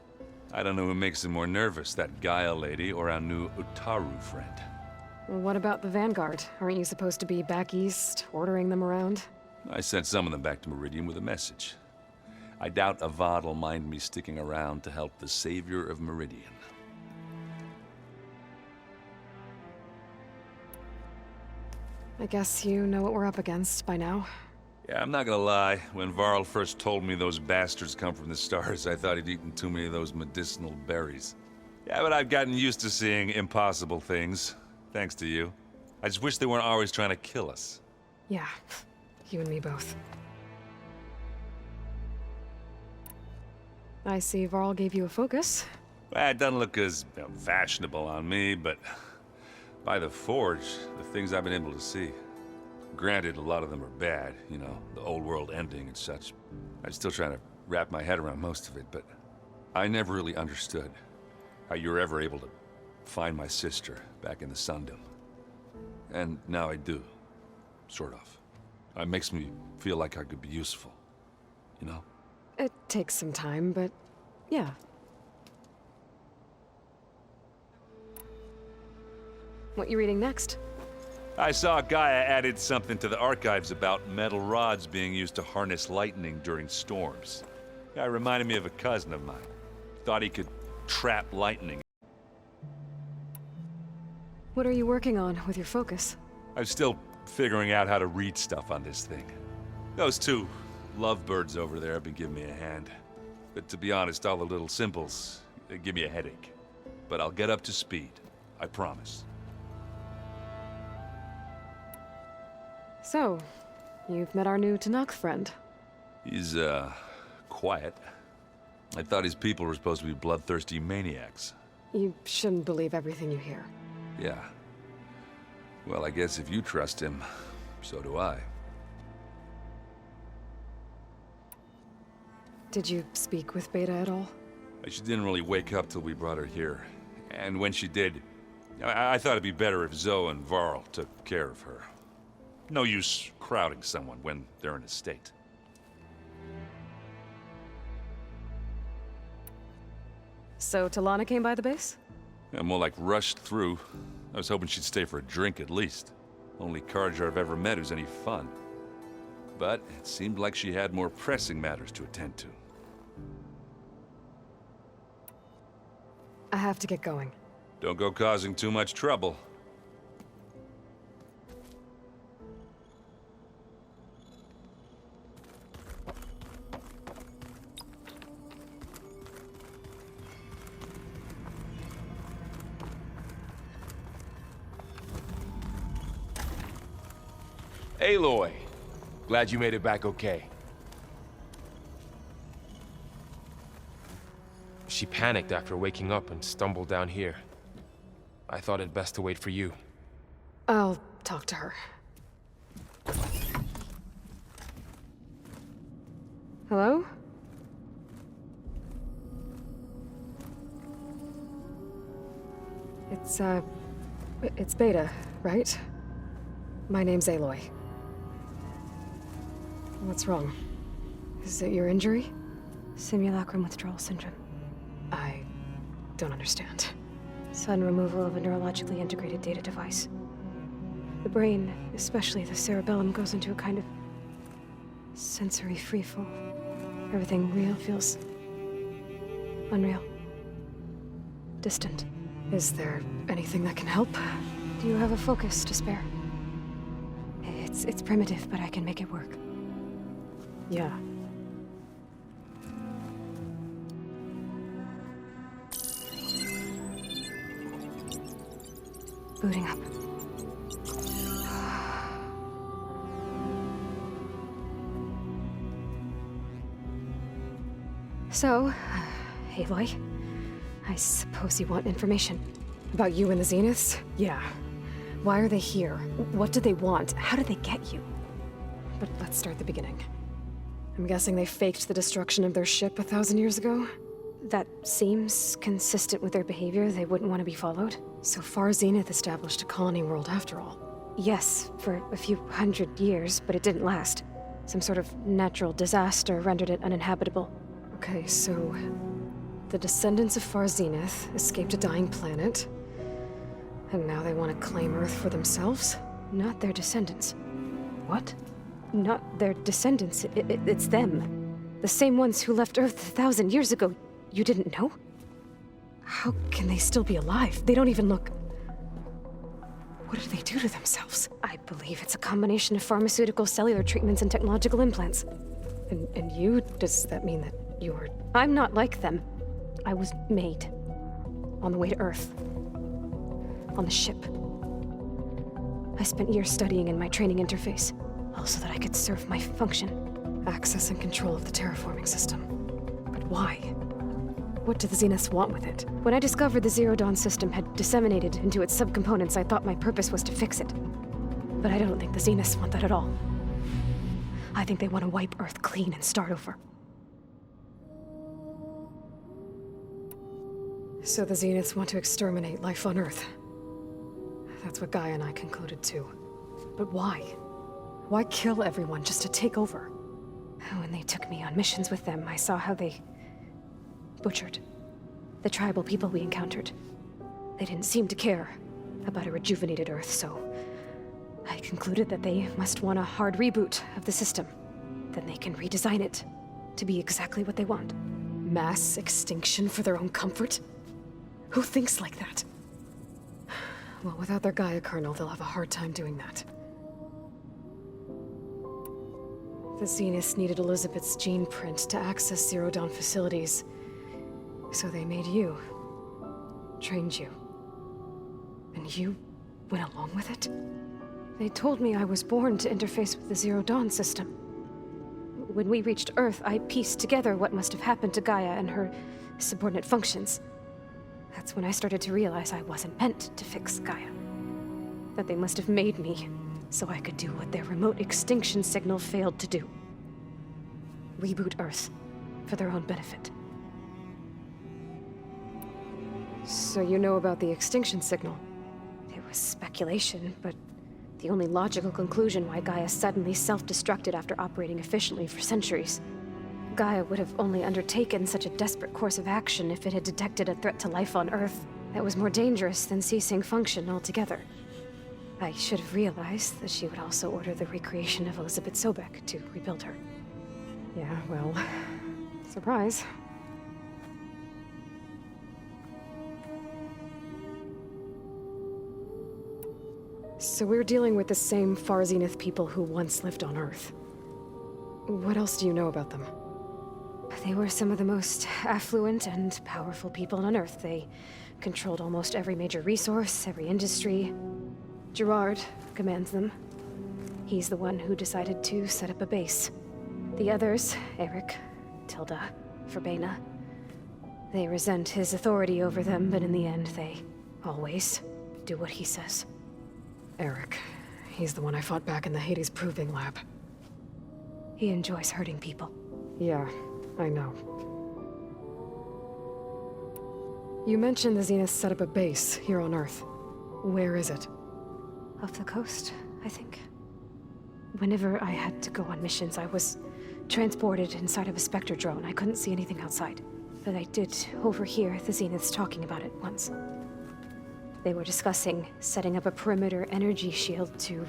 I don't know who makes him more nervous, that Gaia lady or our new Utaru friend. Well, what about the Vanguard? Aren't you supposed to be back east, ordering them around? I sent some of them back to Meridian with a message. I doubt Avad will mind me sticking around to help the savior of Meridian. I guess you know what we're up against by now. Yeah, I'm not gonna lie. When Varl first told me those bastards come from the stars, I thought he'd eaten too many of those medicinal berries. Yeah, but I've gotten used to seeing impossible things, thanks to you. I just wish they weren't always trying to kill us. Yeah, you and me both. I see Varl gave you a focus. Well, it doesn't look as fashionable on me, but by the Forge, the things I've been able to see. Granted, a lot of them are bad, you know, the old world ending and such. I'm still trying to wrap my head around most of it, but I never really understood how you were ever able to find my sister back in the Sundom. And now I do, sort of. It makes me feel like I could be useful, you know? It takes some time, but yeah. What you reading next? I saw Gaia added something to the archives about metal rods being used to harness lightning during storms. Guy reminded me of a cousin of mine. Thought he could trap lightning. What are you working on with your focus? I'm still figuring out how to read stuff on this thing. Those two lovebirds over there have been giving me a hand. But to be honest, all the little symbols, they give me a headache. But I'll get up to speed. I promise. So, you've met our new Tanakh friend. He's, quiet. I thought his people were supposed to be bloodthirsty maniacs. You shouldn't believe everything you hear. Yeah. Well, I guess if you trust him, so do I. Did you speak with Beta at all? She didn't really wake up till we brought her here. And when she did, I thought it'd be better if Zoe and Varl took care of her. No use crowding someone when they're in a state. So Talana came by the base? Yeah, more like rushed through. I was hoping she'd stay for a drink at least. Only Carja I've ever met who's any fun. But it seemed like she had more pressing matters to attend to. I have to get going. Don't go causing too much trouble. Aloy, glad you made it back okay. She panicked after waking up and stumbled down here. I thought it best to wait for you. I'll talk to her. Hello? It's Beta, right? My name's Aloy. What's wrong? Is it your injury? Simulacrum withdrawal syndrome. I don't understand. Sudden removal of a neurologically integrated data device. The brain, especially the cerebellum, goes into a kind of sensory freefall. Everything real feels unreal. Distant. Is there anything that can help? Do you have a focus to spare? It's primitive, but I can make it work. Yeah. Booting up. So, Aloy, I suppose you want information. About you and the Zeniths? Yeah. Why are they here? What do they want? How did they get you? But let's start at the beginning. I'm guessing they faked the destruction of their ship 1,000 years ago? That seems consistent with their behavior. They wouldn't want to be followed. So far, Zenith established a colony world after all. Yes, for a few hundred years, but it didn't last. Some sort of natural disaster rendered it uninhabitable. Okay, so the descendants of Far Zenith escaped a dying planet, and now they want to claim Earth for themselves? Not their descendants. What? Not their descendants. It's them. The same ones who left Earth 1,000 years ago. You didn't know? How can they still be alive? They don't even look... What did they do to themselves? I believe it's a combination of pharmaceutical, cellular treatments, and technological implants. And you? Does that mean that you're... I'm not like them. I was made. On the way to Earth. On the ship. I spent years studying in my training interface, all so that I could serve my function. Access and control of the terraforming system. But why? What do the Zeniths want with it? When I discovered the Zero Dawn system had disseminated into its subcomponents, I thought my purpose was to fix it. But I don't think the Zeniths want that at all. I think they want to wipe Earth clean and start over. So the Zeniths want to exterminate life on Earth. That's what Gaia and I concluded too. But why? Why kill everyone just to take over? When they took me on missions with them, I saw how they butchered the tribal people we encountered. They didn't seem to care about a rejuvenated Earth, so I concluded that they must want a hard reboot of the system. Then they can redesign it to be exactly what they want. Mass extinction for their own comfort? Who thinks like that? Well, without their Gaia kernel, they'll have a hard time doing that. The Zeniths needed Elizabeth's gene print to access Zero Dawn facilities. So they made you. Trained you. And you went along with it? They told me I was born to interface with the Zero Dawn system. When we reached Earth, I pieced together what must have happened to Gaia and her subordinate functions. That's when I started to realize I wasn't meant to fix Gaia. That they must have made me so I could do what their remote extinction signal failed to do. Reboot Earth for their own benefit. So you know about the extinction signal? It was speculation, but the only logical conclusion why Gaia suddenly self-destructed after operating efficiently for centuries. Gaia would have only undertaken such a desperate course of action if it had detected a threat to life on Earth that was more dangerous than ceasing function altogether. I should have realized that she would also order the recreation of Elizabeth Sobek to rebuild her. Yeah, well, surprise. So we're dealing with the same Far Zenith people who once lived on Earth. What else do you know about them? They were some of the most affluent and powerful people on Earth. They controlled almost every major resource, every industry. Gerard commands them. He's the one who decided to set up a base. The others, Eric, Tilda, Verbena, they resent his authority over them, but in the end, they always do what he says. Eric. He's the one I fought back in the Hades Proving Lab. He enjoys hurting people. Yeah, I know. You mentioned the Zeniths set up a base here on Earth. Where is it? Off the coast, I think. Whenever I had to go on missions, I was transported inside of a Spectre drone. I couldn't see anything outside. But I did overhear the Zeniths talking about it once. They were discussing setting up a perimeter energy shield to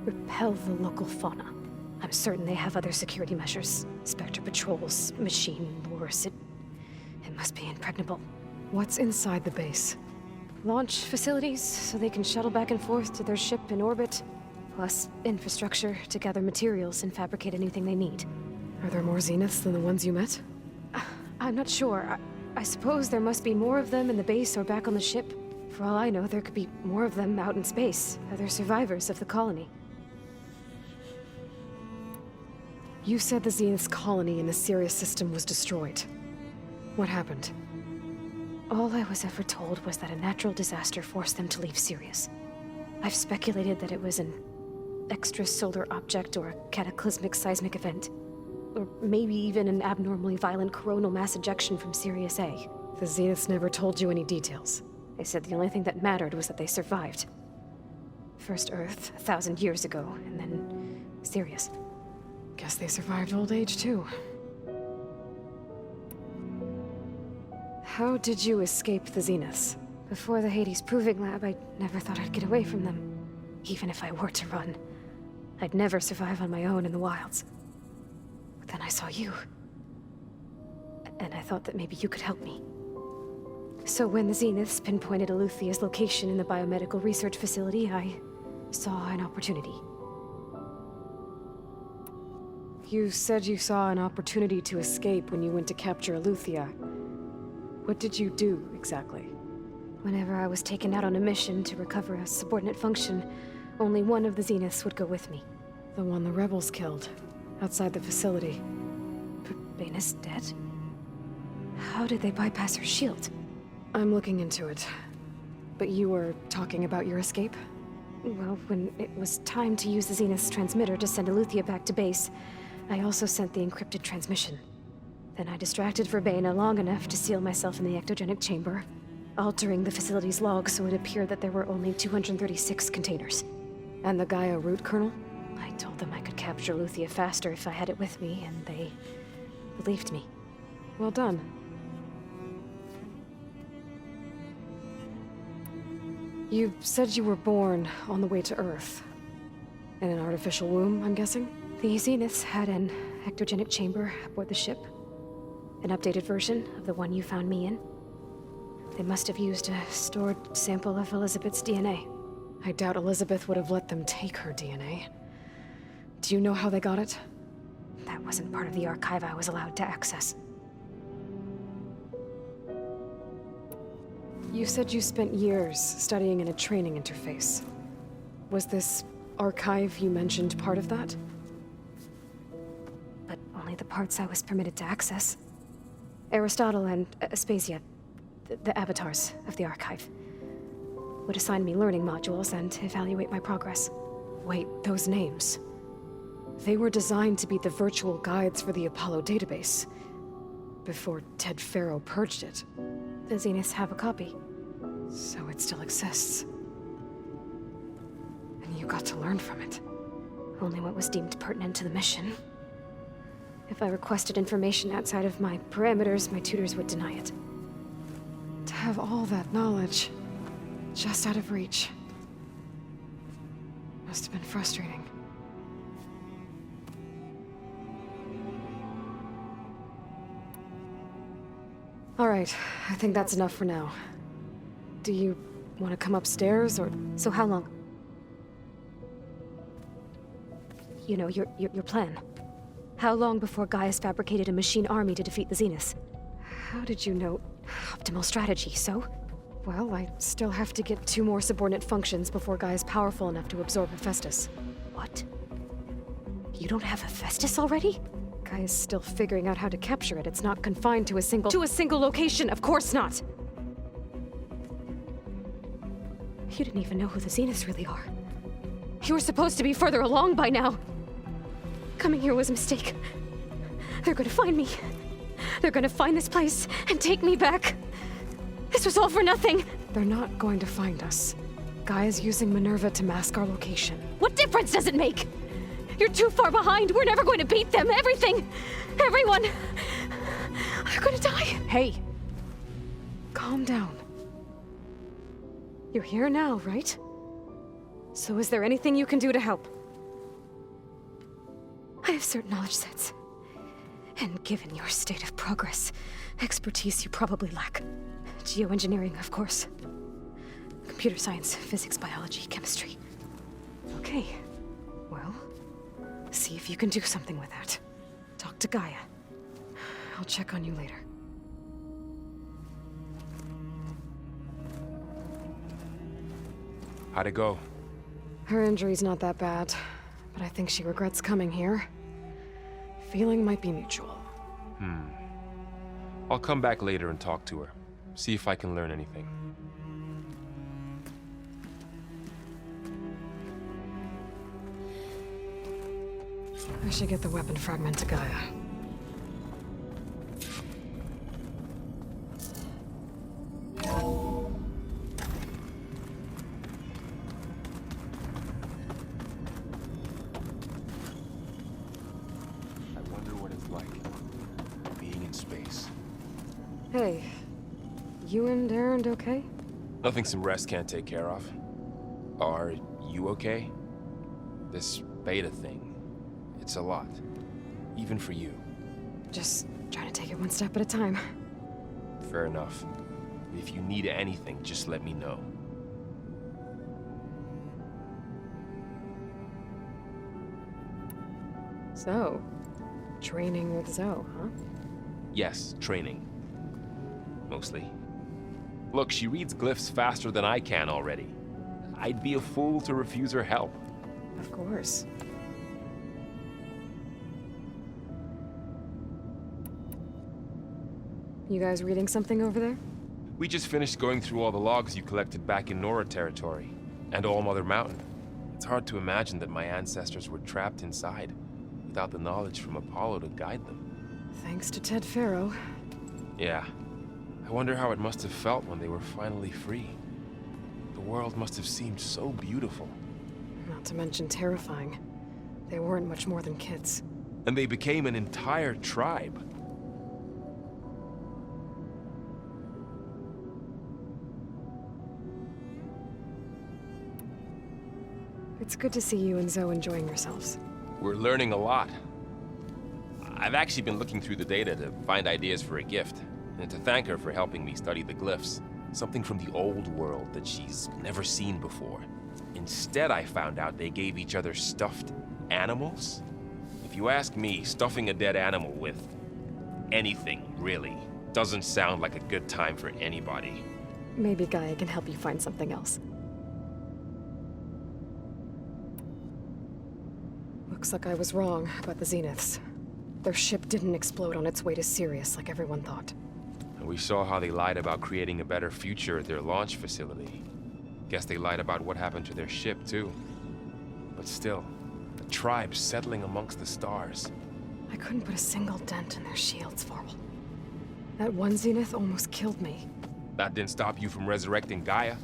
repel the local fauna. I'm certain they have other security measures. Spectre patrols, machine lures. It must be impregnable. What's inside the base? Launch facilities, so they can shuttle back and forth to their ship in orbit. Plus, infrastructure to gather materials and fabricate anything they need. Are there more Zeniths than the ones you met? I'm not sure. I suppose there must be more of them in the base or back on the ship. For all I know, there could be more of them out in space. Other survivors of the colony. You said the Zenith's colony in the Sirius system was destroyed. What happened? All I was ever told was that a natural disaster forced them to leave Sirius. I've speculated that it was an extrasolar object or a cataclysmic seismic event. Or maybe even an abnormally violent coronal mass ejection from Sirius A. The Zeniths never told you any details. They said the only thing that mattered was that they survived. First Earth, 1,000 years ago, and then Sirius. Guess they survived old age, too. How did you escape the Zeniths? Before the Hades Proving Lab, I never thought I'd get away from them. Even if I were to run, I'd never survive on my own in the wilds. But then I saw you. And I thought that maybe you could help me. So when the Zeniths pinpointed Eluthia's location in the biomedical research facility, I saw an opportunity. You said you saw an opportunity to escape when you went to capture Eluthia. What did you do, exactly? Whenever I was taken out on a mission to recover a subordinate function, only one of the Zeniths would go with me. The one the rebels killed, outside the facility. Baina's dead? How did they bypass her shield? I'm looking into it. But you were talking about your escape? Well, when it was time to use the Zenith's transmitter to send Eluthia back to base, I also sent the encrypted transmission. Then I distracted Verbena long enough to seal myself in the ectogenic chamber, altering the facility's log so it appeared that there were only 236 containers. And the Gaia root kernel? I told them I could capture Eluthia faster if I had it with me, and they believed me. Well done. You said you were born on the way to Earth. In an artificial womb, I'm guessing? The Zeniths had an ectogenic chamber aboard the ship. An updated version of the one you found me in. They must have used a stored sample of Elizabeth's DNA. I doubt Elizabeth would have let them take her DNA. Do you know how they got it? That wasn't part of the archive I was allowed to access. You said you spent years studying in a training interface. Was this archive you mentioned part of that? But only the parts I was permitted to access. Aristotle and Aspasia, the avatars of the archive, would assign me learning modules and evaluate my progress. Wait, those names. They were designed to be the virtual guides for the Apollo database, before Ted Faro purged it. The Zeniths have a copy. So it still exists. And you got to learn from it. Only what was deemed pertinent to the mission. If I requested information outside of my parameters, my tutors would deny it. To have all that knowledge, just out of reach. Must have been frustrating. All right, I think that's enough for now. Do you want to come upstairs, or...? So how long? You know, your plan. How long before Gaia's fabricated a machine army to defeat the Zeniths? How did you know? Optimal strategy, so? Well, I still have to get 2 more subordinate functions before Gaia's powerful enough to absorb Hephaestus. What? You don't have Hephaestus already? Gaia's still figuring out how to capture it. It's not confined to a single... To a single location! Of course not! You didn't even know who the Zeniths really are. You were supposed to be further along by now. Coming here was a mistake. They're gonna find me. They're gonna find this place and take me back. This was all for nothing. They're not going to find us. Gaia's using Minerva to mask our location. What difference does it make? You're too far behind. We're never going to beat them. Everything. Everyone. They're gonna die. Hey! Calm down. You're here now, right? So is there anything you can do to help? I have certain knowledge sets. And given your state of progress, expertise you probably lack. Geoengineering, of course. Computer science, physics, biology, chemistry. Okay. Well, see if you can do something with that. Talk to Gaia. I'll check on you later. How'd it go? Her injury's not that bad, but I think she regrets coming here. Feeling might be mutual. I'll come back later and talk to her. See if I can learn anything. I should get the weapon fragment to Gaia. I wonder what it's like, being in space. Hey, you and Aaron okay? Nothing some rest can't take care of. Are you okay? This beta thing, it's a lot. Even for you. Just trying to take it one step at a time. Fair enough. If you need anything, just let me know. So, training with Zoe, huh? Yes, training. Mostly. Look, she reads glyphs faster than I can already. I'd be a fool to refuse her help. Of course. You guys reading something over there? We just finished going through all the logs you collected back in Nora territory, and All Mother Mountain. It's hard to imagine that my ancestors were trapped inside, without the knowledge from Apollo to guide them. Thanks to Ted Faro. Yeah. I wonder how it must have felt when they were finally free. The world must have seemed so beautiful. Not to mention terrifying. They weren't much more than kids. And they became an entire tribe. It's good to see you and Zoe enjoying yourselves. We're learning a lot. I've actually been looking through the data to find ideas for a gift, and to thank her for helping me study the glyphs. Something from the old world that she's never seen before. Instead, I found out they gave each other stuffed animals. If you ask me, stuffing a dead animal with anything, really, doesn't sound like a good time for anybody. Maybe Gaia can help you find something else. Looks like I was wrong about the Zeniths. Their ship didn't explode on its way to Sirius like everyone thought. And we saw how they lied about creating a better future at their launch facility. Guess they lied about what happened to their ship, too. But still, the tribe settling amongst the stars. I couldn't put a single dent in their shields, Varl. That one Zenith almost killed me. That didn't stop you from resurrecting Gaia.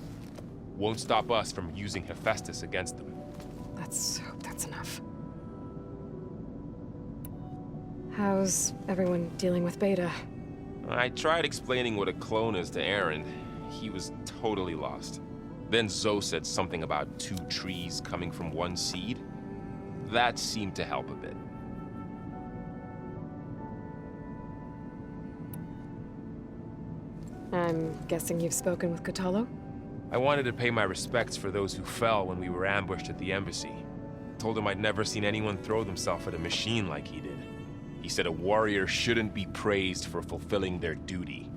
Won't stop us from using Hephaestus against them. Let's hope that's enough. How's everyone dealing with Beta? I tried explaining what a clone is to Aaron. He was totally lost. Then Zoe said something about 2 trees coming from 1 seed. That seemed to help a bit. I'm guessing you've spoken with Kotallo? I wanted to pay my respects for those who fell when we were ambushed at the embassy. Told him I'd never seen anyone throw themselves at a machine like he did. He said a warrior shouldn't be praised for fulfilling their duty.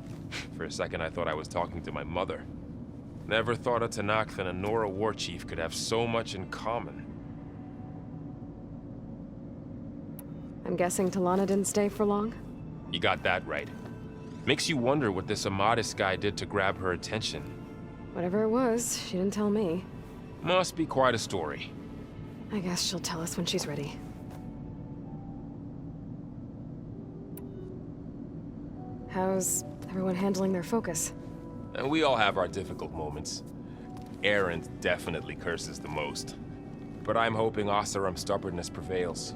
For a second, I thought I was talking to my mother. Never thought a Tanakh and a Nora war chief could have so much in common. I'm guessing Talana didn't stay for long? You got that right. Makes you wonder what this Amadis guy did to grab her attention. Whatever it was, she didn't tell me. Must be quite a story. I guess she'll tell us when she's ready. How's everyone handling their focus? And we all have our difficult moments. Erend definitely curses the most. But I'm hoping Oseram's stubbornness prevails.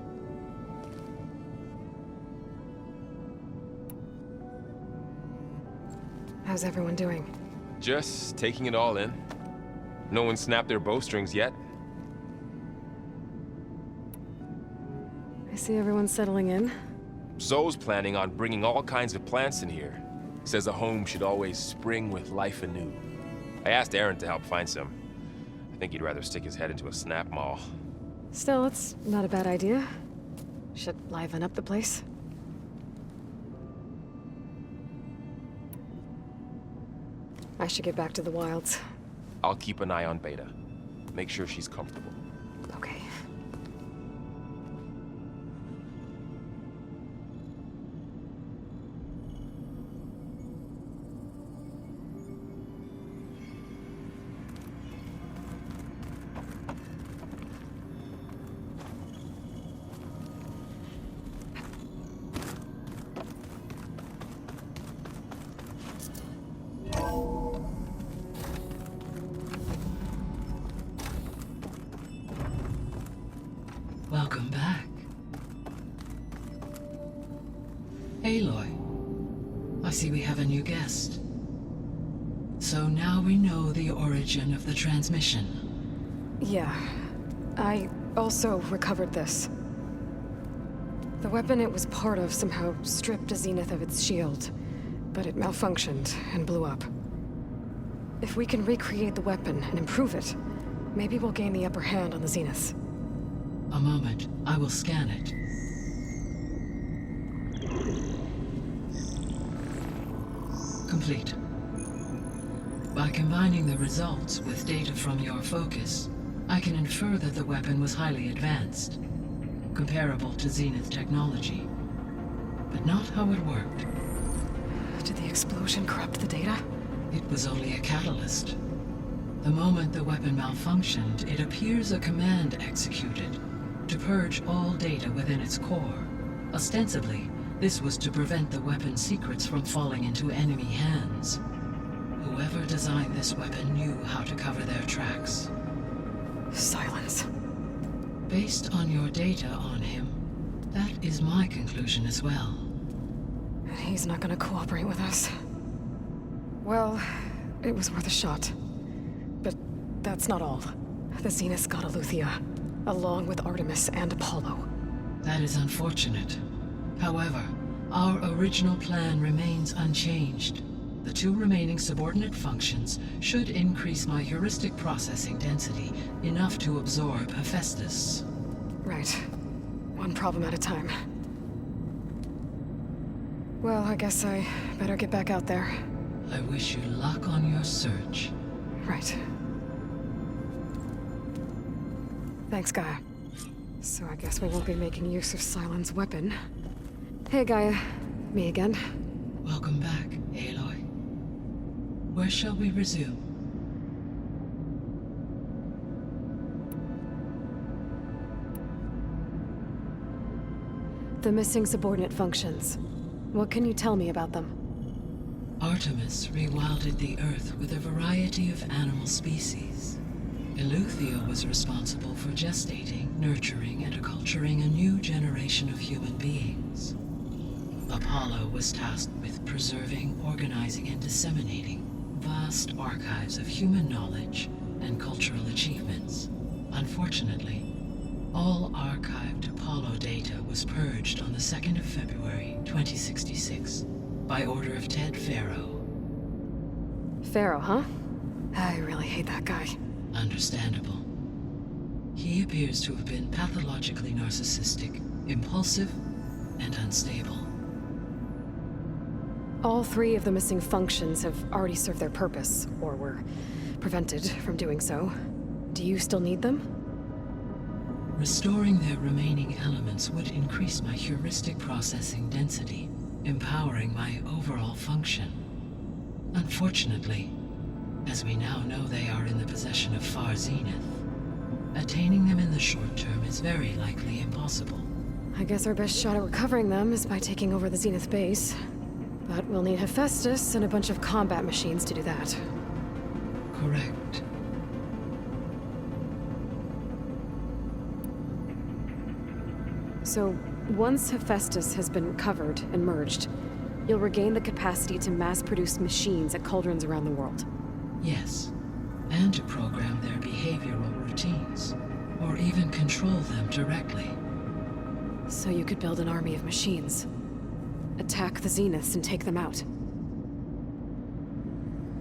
How's everyone doing? Just taking it all in. No one snapped their bowstrings yet. I see everyone settling in. Zoe's planning on bringing all kinds of plants in here. Says a home should always spring with life anew. I asked Erend to help find some. I think he'd rather stick his head into a snap maw. Still, it's not a bad idea. Should liven up the place. I should get back to the wilds. I'll keep an eye on Beta. Make sure she's comfortable. Okay. Welcome back. Aloy, I see we have a new guest. So now we know the origin of the transmission. Yeah. I also recovered this. The weapon it was part of somehow stripped a Zenith of its shield, but it malfunctioned and blew up. If we can recreate the weapon and improve it, maybe we'll gain the upper hand on the Zeniths. A moment, I will scan it. Complete. By combining the results with data from your focus, I can infer that the weapon was highly advanced, comparable to Zenith technology, but not how it worked. Did the explosion corrupt the data? It was only a catalyst. The moment the weapon malfunctioned, it appears a command executed to purge all data within its core. Ostensibly, this was to prevent the weapon's secrets from falling into enemy hands. Whoever designed this weapon knew how to cover their tracks. Silence. Based on your data on him, that is my conclusion as well. And he's not gonna cooperate with us. Well, it was worth a shot. But that's not all. The Zeniths got Aletheia, along with Artemis and Apollo. That is unfortunate. However, our original plan remains unchanged. The two remaining subordinate functions should increase my heuristic processing density enough to absorb Hephaestus. Right. One problem at a time. Well, I guess I better get back out there. I wish you luck on your search. Right. Thanks, Gaia. So I guess we won't be making use of Cylon's weapon. Hey, Gaia. Me again. Welcome back, Aloy. Where shall we resume? The missing subordinate functions. What can you tell me about them? Artemis rewilded the Earth with a variety of animal species. Aletheia was responsible for gestating, nurturing, and acculturating a new generation of human beings. Apollo was tasked with preserving, organizing, and disseminating vast archives of human knowledge and cultural achievements. Unfortunately, all archived Apollo data was purged on the 2nd of February, 2066, by order of Ted Faro. Pharaoh, huh? I really hate that guy. Understandable. He appears to have been pathologically narcissistic, impulsive, and unstable. All three of the missing functions have already served their purpose, or were prevented from doing so. Do you still need them? Restoring their remaining elements would increase my heuristic processing density, empowering my overall function. Unfortunately, As we now know, they are in the possession of Far Zenith. Attaining them in the short term is very likely impossible. I guess our best shot at recovering them is by taking over the Zenith base. But we'll need Hephaestus and a bunch of combat machines to do that. Correct. So, once Hephaestus has been recovered and merged, you'll regain the capacity to mass-produce machines at cauldrons around the world. Yes, and to program their behavioral routines, or even control them directly. So you could build an army of machines. Attack the Zeniths and take them out.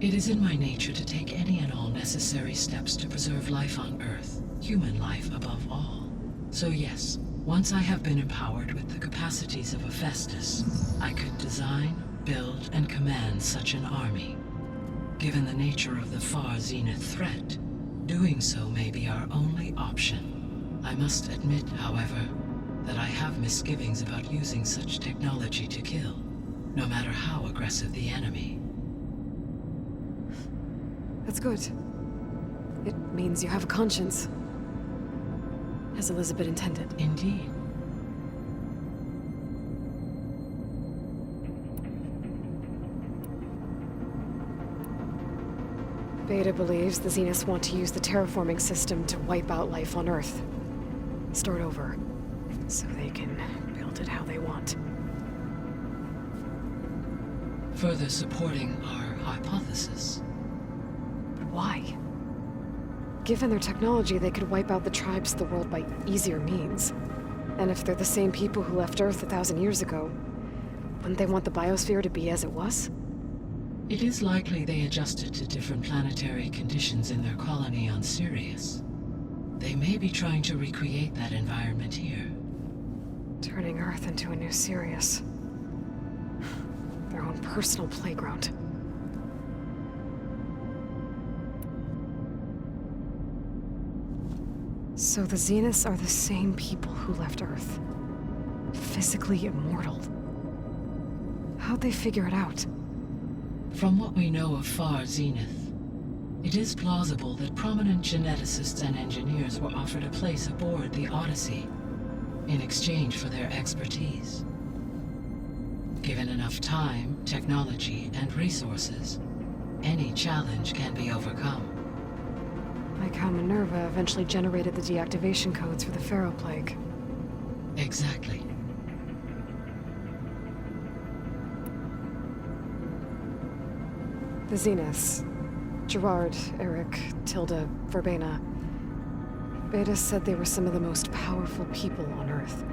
It is in my nature to take any and all necessary steps to preserve life on Earth, human life above all. So yes, once I have been empowered with the capacities of Hephaestus, I could design, build, and command such an army. Given the nature of the Far Zenith threat, doing so may be our only option. I must admit, however, that I have misgivings about using such technology to kill, no matter how aggressive the enemy. That's good. It means you have a conscience. As Elizabeth intended. Indeed. Beta believes the Zeniths want to use the terraforming system to wipe out life on Earth. Start over. So they can build it how they want. Further supporting our hypothesis. But why? Given their technology, they could wipe out the tribes of the world by easier means. And if they're the same people who left Earth 1,000 years ago, wouldn't they want the biosphere to be as it was? It is likely they adjusted to different planetary conditions in their colony on Sirius. They may be trying to recreate that environment here. Turning Earth into a new Sirius. Their own personal playground. So the Zeniths are the same people who left Earth. Physically immortal. How'd they figure it out? From what we know of Far Zenith, it is plausible that prominent geneticists and engineers were offered a place aboard the Odyssey in exchange for their expertise. Given enough time, technology, and resources, any challenge can be overcome. Like how Minerva eventually generated the deactivation codes for the Pharaoh Plague. Exactly. The Zeniths. Gerard, Eric, Tilda, Verbena. Beta said they were some of the most powerful people on Earth.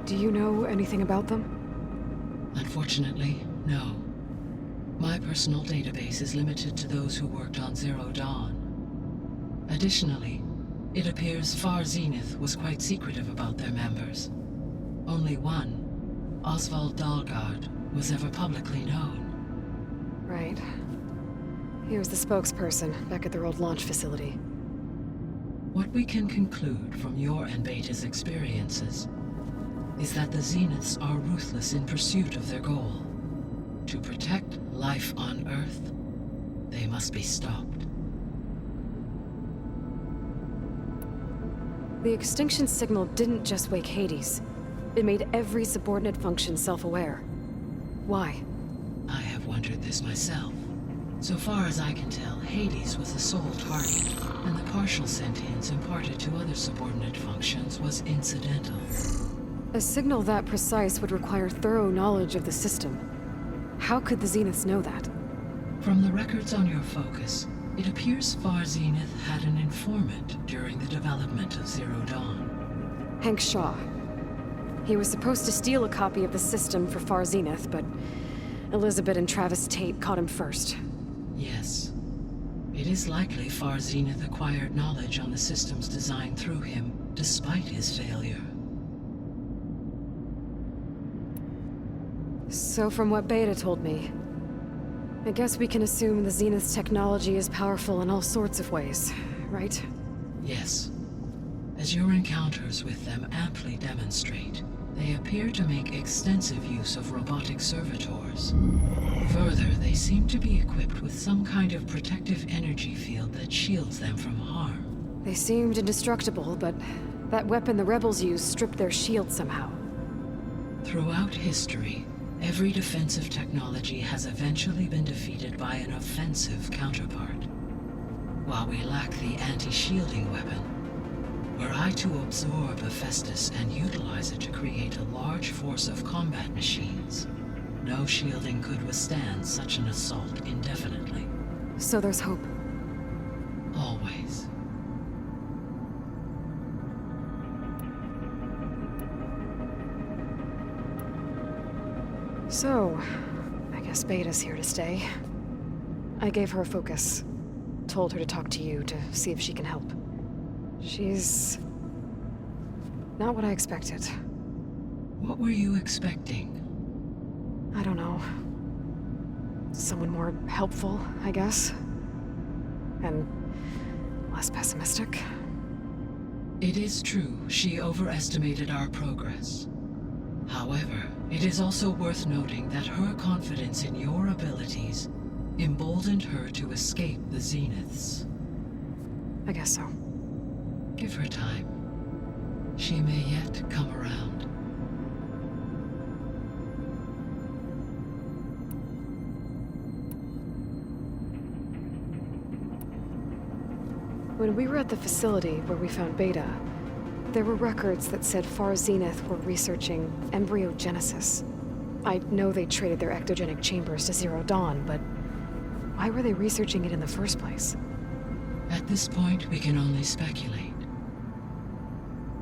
Do you know anything about them? Unfortunately, no. My personal database is limited to those who worked on Zero Dawn. Additionally, it appears Far Zenith was quite secretive about their members. Only one, Oswald Dahlgard, was ever publicly known. Right. He was the spokesperson back at their old launch facility. What we can conclude from your and Beta's experiences is that the Zeniths are ruthless in pursuit of their goal. To protect life on Earth, they must be stopped. The extinction signal didn't just wake Hades. It made every subordinate function self-aware. Why? I have wondered this myself. So far as I can tell, Hades was the sole target, and the partial sentience imparted to other subordinate functions was incidental. A signal that precise would require thorough knowledge of the system. How could the Zeniths know that? From the records on your focus, it appears Far Zenith had an informant during the development of Zero Dawn. Hank Shaw. He was supposed to steal a copy of the system for Far Zenith, but Elizabeth and Travis Tate caught him first. Yes. It is likely Far Zenith acquired knowledge on the system's design through him, despite his failure. So from what Beta told me, I guess we can assume the Zenith's technology is powerful in all sorts of ways, right? Yes. As your encounters with them amply demonstrate, They appear to make extensive use of robotic servitors. Further, they seem to be equipped with some kind of protective energy field that shields them from harm. They seemed indestructible, but that weapon the rebels used stripped their shield somehow. Throughout history, every defensive technology has eventually been defeated by an offensive counterpart. While we lack the anti-shielding weapon, were I to absorb Hephaestus and utilize it to create a large force of combat machines, no shielding could withstand such an assault indefinitely. So there's hope. Always. So, I guess Beta's here to stay. I gave her a focus. Told her to talk to you to see if she can help. She's not what I expected. What were you expecting? I don't know. Someone more helpful, I guess. And less pessimistic. It is true, she overestimated our progress. However, it is also worth noting that her confidence in your abilities emboldened her to escape the Zeniths. I guess so. Give her time. She may yet come around. When we were at the facility where we found Beta, there were records that said Far Zenith were researching embryogenesis. I know they traded their ectogenic chambers to Zero Dawn, but why were they researching it in the first place? At this point, we can only speculate.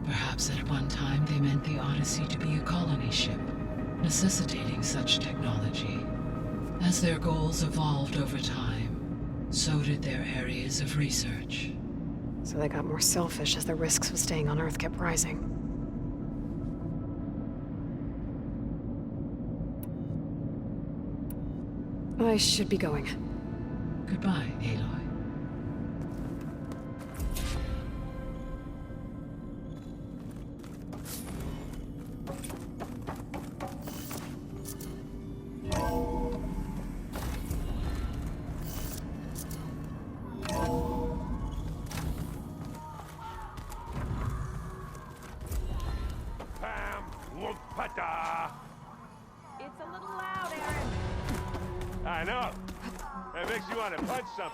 Perhaps at one time they meant the Odyssey to be a colony ship, necessitating such technology. As their goals evolved over time, so did their areas of research. So they got more selfish as the risks of staying on Earth kept rising. I should be going. Goodbye, Aloy. I know. That makes you want to punch something.